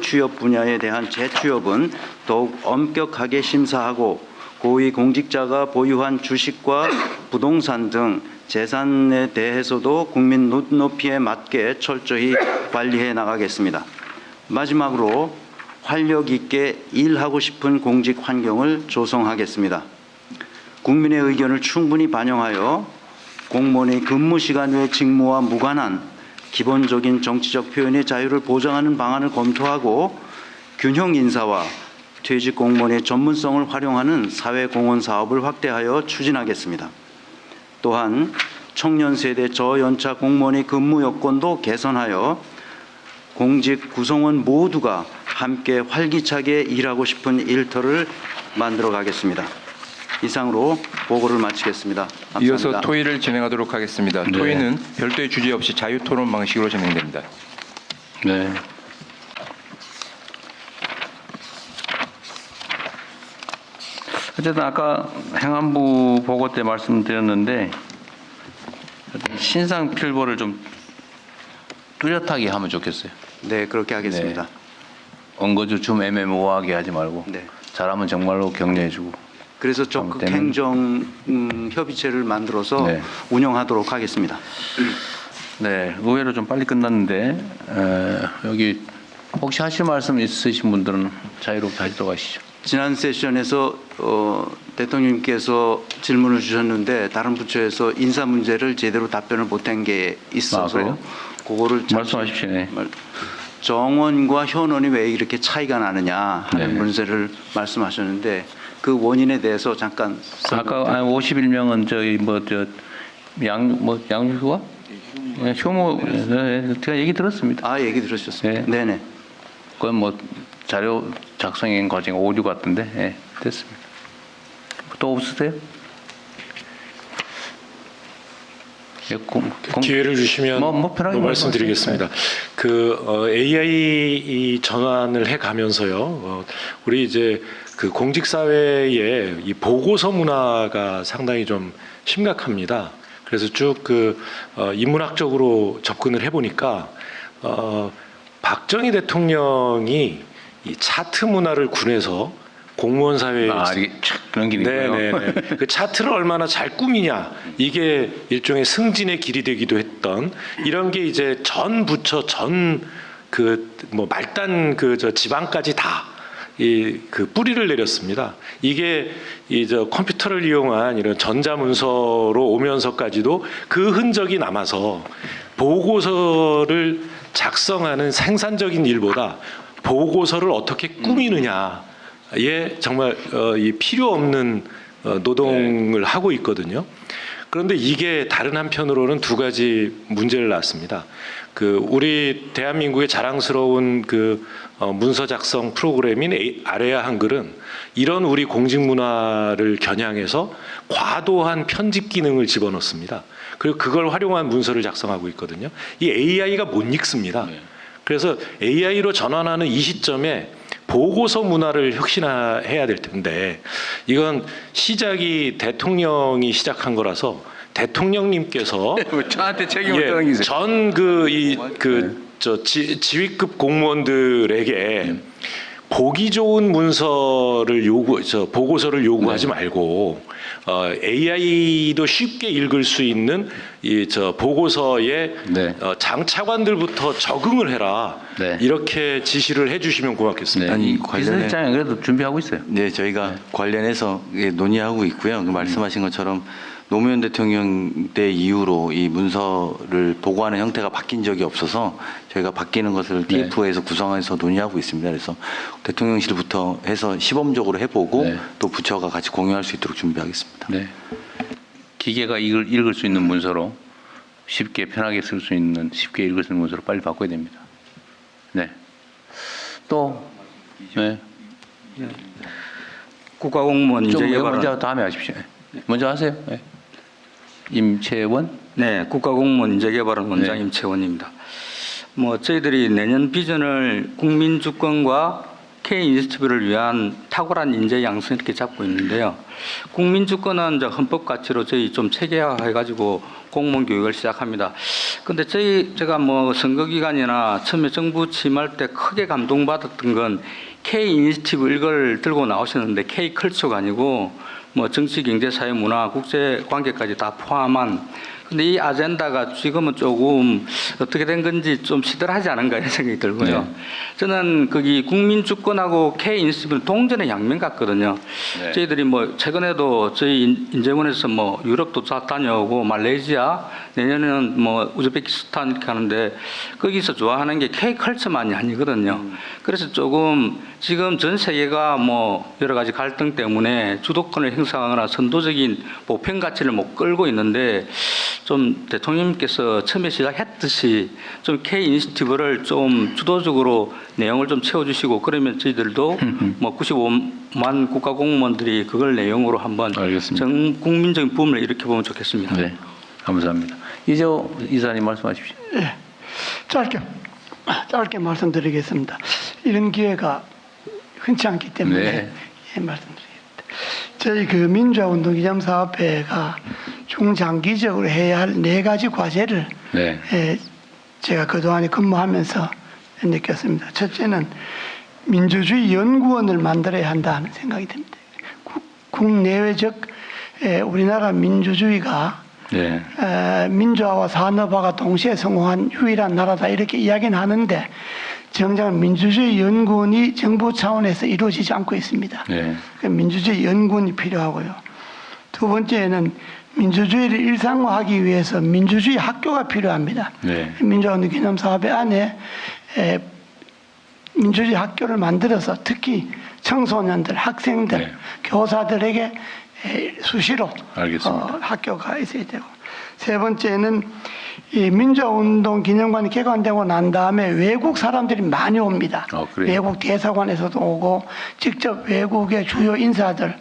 취업 분야에 대한 재취업은 더욱 엄격하게 심사하고 고위 공직자가 보유한 주식과 부동산 등 재산에 대해서도 국민 눈높이에 맞게 철저히 관리해 나가겠습니다. 마지막으로 활력 있게 일하고 싶은 공직 환경을 조성하겠습니다. 국민의 의견을 충분히 반영하여 공무원의 근무 시간 외 직무와 무관한 기본적인 정치적 표현의 자유를 보장하는 방안을 검토하고 균형 인사와 퇴직 공무원의 전문성을 활용하는 사회공헌 사업을 확대하여 추진하겠습니다. 또한 청년 세대 저연차 공무원의 근무 여건도 개선하여 공직 구성원 모두가 함께 활기차게 일하고 싶은 일터를 만들어 가겠습니다. 이상으로 보고를 마치겠습니다. 감사합니다. 이어서 토의를 진행하도록 하겠습니다. 네. 토의는 별도의 주제 없이 자유토론 방식으로 진행됩니다. 네. 어쨌든 아까 행안부 보고 때 말씀드렸는데 신상 필보를 좀 뚜렷하게 하면 좋겠어요. 네, 그렇게 하겠습니다. 네. 언거주 좀 애매모호하게 하지 말고 네. 잘하면 정말로 격려해주고. 그래서 적극 행정 협의체를 만들어서 네. 운영하도록 하겠습니다. 네, 의외로 좀 빨리 끝났는데 여기 혹시 하실 말씀 있으신 분들은 자유롭게 하시도록 하시죠. 지난 세션에서 대통령님께서 질문을 주셨는데 다른 부처에서 인사 문제를 제대로 답변을 못한 게 있어서 그래요? 그거를 말씀하십시오. 네. 정원과 현원이 왜 이렇게 차이가 나느냐 하는 네. 문제를 말씀하셨는데 그 원인에 대해서 잠깐 아까 51명은 저희 양휴가 효모 제가 얘기 들었습니다. 아 얘기 들으셨어요? 네. 네네. 그건 뭐 자료 작성인 과정 오류 같은데 네, 됐습니다. 또 없으세요? 기회를 주시면 편하게 말씀드리겠습니다. AI 전환을 해 가면서요. 우리 이제 그 공직 사회의 이 보고서 문화가 상당히 좀 심각합니다. 그래서 쭉 인문학적으로 접근을 해 보니까 박정희 대통령이 이 차트 문화를 군해서 공무원 사회에 이게 촥 그런 길이 있고요. 네네네. 그 차트를 얼마나 잘 꾸미냐 이게 일종의 승진의 길이 되기도 했던 이런 게 이제 전 부처 전 말단 저 지방까지 다 이 뿌리를 내렸습니다. 이게 컴퓨터를 이용한 이런 전자문서로 오면서까지도 그 흔적이 남아서 보고서를 작성하는 생산적인 일보다 보고서를 어떻게 꾸미느냐에 정말 이 필요 없는 노동을 하고 있거든요. 그런데 이게 다른 한편으로는 두 가지 문제를 낳습니다. 우리 대한민국의 자랑스러운 문서 작성 프로그램인 아레아 한글은 이런 우리 공직 문화를 겨냥해서 과도한 편집 기능을 집어넣습니다. 그리고 그걸 활용한 문서를 작성하고 있거든요. 이 AI가 못 읽습니다. 그래서 AI로 전환하는 이 시점에 보고서 문화를 혁신해야 될 텐데 이건 시작이 대통령이 시작한 거라서 대통령님께서 저한테 책임을 떠는 기세요. 전 지휘급 공무원들에게 보기 좋은 문서를 보고서를 요구하지 말고 AI도 쉽게 읽을 수 있는 보고서에 장차관들부터 적응을 해라. 네. 이렇게 지시를 해주시면 고맙겠습니다. 아니 비서실장이 그래도 준비하고 있어요. 네, 저희가 관련해서 논의하고 있고요. 말씀하신 것처럼 노무현 대통령 때 이후로 이 문서를 보고하는 형태가 바뀐 적이 없어서 저희가 바뀌는 것을 TF에서 구성해서 논의하고 있습니다. 그래서 대통령실부터 해서 시범적으로 해보고 또 부처가 같이 공유할 수 있도록 준비하겠습니다. 네. 기계가 읽을 수 있는 문서로 쉽게 편하게 쓸 수 있는 쉽게 읽을 수 있는 문서로 빨리 바꿔야 됩니다. 네. 또 네. 국가공무원 좀 인재개발은 먼저 다음에 하십시오. 먼저 하세요. 네. 임채원. 네, 국가공무원 인재개발원 원장 네. 임채원입니다. 저희들이 내년 비전을 국민 주권과 K 인센티브를 위한 탁월한 인재 양성 이렇게 잡고 있는데요. 국민 주권은 이제 헌법 가치로 저희 좀 체계화해가지고 공무원 교육을 시작합니다. 근데 제가 뭐 선거 기간이나 처음에 정부 취임할 때 크게 감동받았던 건 K 인센티브 이걸 들고 나오셨는데 K 컬처가 아니고 뭐 정치, 경제, 사회, 문화, 국제 관계까지 다 포함한. 근데 이 아젠다가 지금은 조금 어떻게 된 건지 좀 시들하지 않은가 이런 생각이 들고요. 네. 저는 거기 국민 주권하고 K 인센티브는 동전의 양면 같거든요. 네. 저희들이 뭐 최근에도 저희 인재원에서 뭐 유럽도 다 다녀오고 말레이시아 내년에는 뭐 우즈베키스탄 이렇게 하는데 거기서 좋아하는 게 K 컬처만이 아니거든요. 그래서 조금 지금 전 세계가 뭐 여러 가지 갈등 때문에 주도권을 행사하거나 선도적인 보편 가치를 못 끌고 있는데 좀 대통령님께서 처음에 시작했듯이 좀 K 인센티브를 좀 주도적으로 내용을 좀 채워주시고 그러면 저희들도 뭐 95만 국가공무원들이 그걸 내용으로 한번 전 국민적인 붐을 일으켜보면 좋겠습니다. 네, 감사합니다. 이재호 이사님 말씀하십시오. 네, 짧게 말씀드리겠습니다. 이런 기회가 흔치 않기 때문에 네. 예, 말씀드리겠습니다. 저희 그 민주화운동기념사업회가 중장기적으로 해야 할 4가지 과제를 네. 제가 그동안에 근무하면서 느꼈습니다. 첫째는 민주주의 연구원을 만들어야 한다는 생각이 듭니다. 국내외적 우리나라 민주주의가 네. 민주화와 산업화가 동시에 성공한 유일한 나라다 이렇게 이야기는 하는데 정작 민주주의 연구원이 정부 차원에서 이루어지지 않고 있습니다. 네. 민주주의 연구원이 필요하고요. 두 번째는 민주주의를 일상화하기 위해서 민주주의 학교가 필요합니다. 네. 민주화운동 기념사업회 안에 민주주의 학교를 만들어서 특히 청소년들, 학생들, 교사들에게 수시로 학교가 있어야 되고 세 번째는 이 민주화운동 기념관이 개관되고 난 다음에 외국 사람들이 많이 옵니다. 외국 대사관에서도 오고 직접 외국의 주요 인사들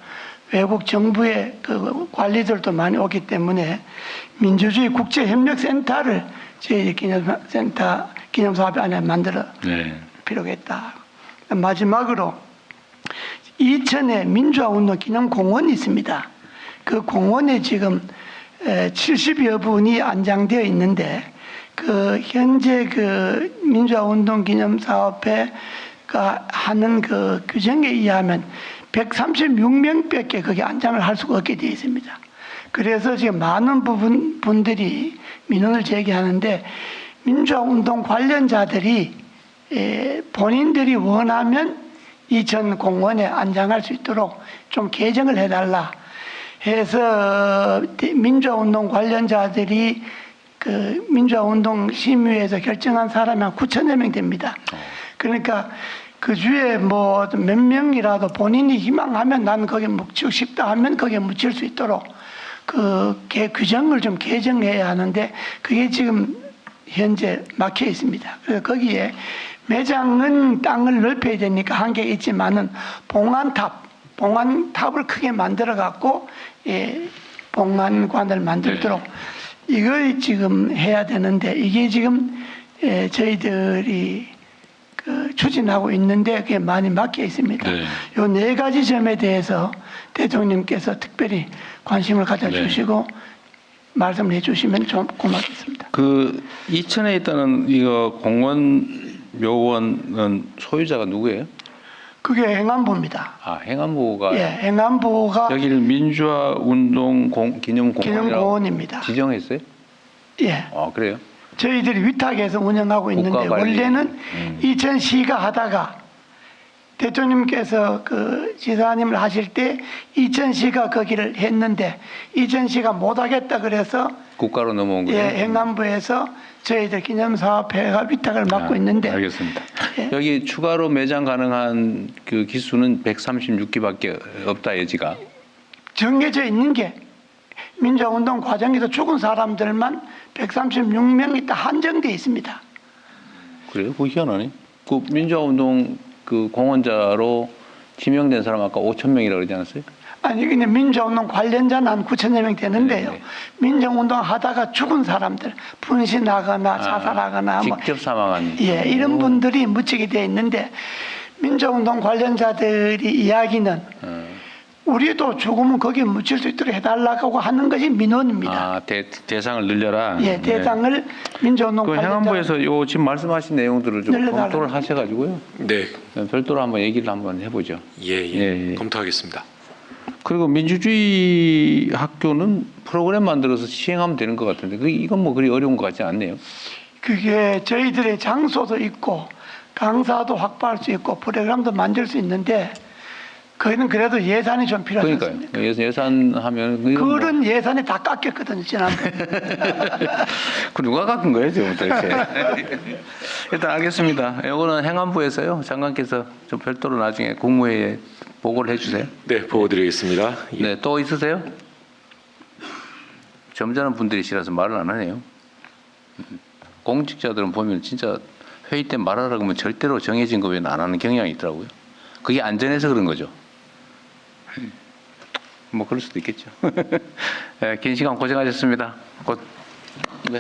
외국 정부의 그 관리들도 많이 오기 때문에 민주주의 국제협력센터를 저희 기념사업회 안에 만들어 필요가 있다. 마지막으로 이천에 민주화운동 기념공원이 있습니다. 그 공원에 지금 70여 분이 안장되어 있는데 그 현재 그 민주화운동 기념사업회가 하는 그 규정에 의하면 136명밖에 거기 안장을 할 수가 없게 되어 있습니다. 그래서 지금 많은 분들이 민원을 제기하는데 민주화운동 관련자들이 본인들이 원하면 이천 공원에 안장할 수 있도록 좀 개정을 해달라 해서 민주화운동 관련자들이 그 민주화운동 심의회에서 결정한 사람이 한 9천여 명 됩니다. 그러니까 그 주에 뭐 몇 명이라도 본인이 희망하면 나는 거기에 묻히고 싶다 하면 거기에 묻힐 수 있도록 그 규정을 좀 개정해야 하는데 그게 지금 현재 막혀 있습니다. 그래서 거기에 매장은 땅을 넓혀야 되니까 한계가 있지만은 봉안탑을 크게 만들어 갖고 봉안관을 만들도록 이걸 지금 해야 되는데 이게 지금 저희들이 그 추진하고 있는데 그게 많이 막혀 있습니다. 요 4가지 점에 대해서 대통령님께서 특별히 관심을 가져주시고 말씀을 해주시면 좀 고맙겠습니다. 그 이천에 있다는 이거 공원 묘원은 소유자가 누구예요? 그게 행안부입니다. 아, 행안부가. 예, 행안부가 여기를 민주화운동 기념공원입니다. 지정했어요? 예. 아, 그래요? 저희들이 위탁해서 운영하고 있는데 원래는 이천시가 하다가 대통령님께서 그 지사님을 하실 때 이천시가 거기를 했는데 이천시가 못하겠다 그래서 국가로 넘어온 거예요? 예, 행안부에서 저희들 기념사업회가 위탁을 맡고 있는데 알겠습니다. 여기 추가로 매장 가능한 그 기수는 136기밖에 없다 예지가 정해져 있는 게 민주화운동 과정에서 죽은 사람들만 136명이 다 한정돼 있습니다. 그래요? 그거 희한하네. 그 민주화운동 그 공헌자로 지명된 사람 아까 5,000명이라고 그러지 않았어요? 아니 그냥 민주화운동 관련자는 한 9천여 명 되는데요. 민주화운동 하다가 죽은 사람들 분신하거나 자살하거나 직접 사망한 이런 분들이 묻히게 되어 있는데 민주운동 관련자들이 이야기는 우리도 조금은 거기에 묻힐 수 있도록 해달라고 하는 것이 민원입니다. 아, 대상을 늘려라. 예, 대상을 민주운동 그 관련자 행안부에서 요 지금 말씀하신 내용들을 좀 늘려달라고. 검토를 하셔가지고요. 네. 별도로 한번 얘기를 한번 해보죠. 예. 검토하겠습니다. 그리고 민주주의 학교는 프로그램 만들어서 시행하면 되는 것 같은데 이건 뭐 그리 어려운 것 같지 않네요. 그게 저희들의 장소도 있고 강사도 확보할 수 있고 프로그램도 만들 수 있는데 거기는 그래도 예산이 좀 필요하지 않습니까? 그러니까요. 예산하면 그런 예산이 다 깎였거든요 지난번에. 그 누가 깎은 거예요 지금부터 이렇게. 일단 알겠습니다. 이거는 행안부에서요. 장관께서 좀 별도로 나중에 국무회의에 보고를 해주세요. 네, 보고드리겠습니다. 네, 또 있으세요? 점잖은 분들이시라서 말을 안 하네요. 공직자들은 보면 진짜 회의 때 말하라고 하면 절대로 정해진 거 외에는 안 하는 경향이 있더라고요. 그게 안전해서 그런 거죠. 뭐 그럴 수도 있겠죠. 네, 긴 시간 고생하셨습니다. 네.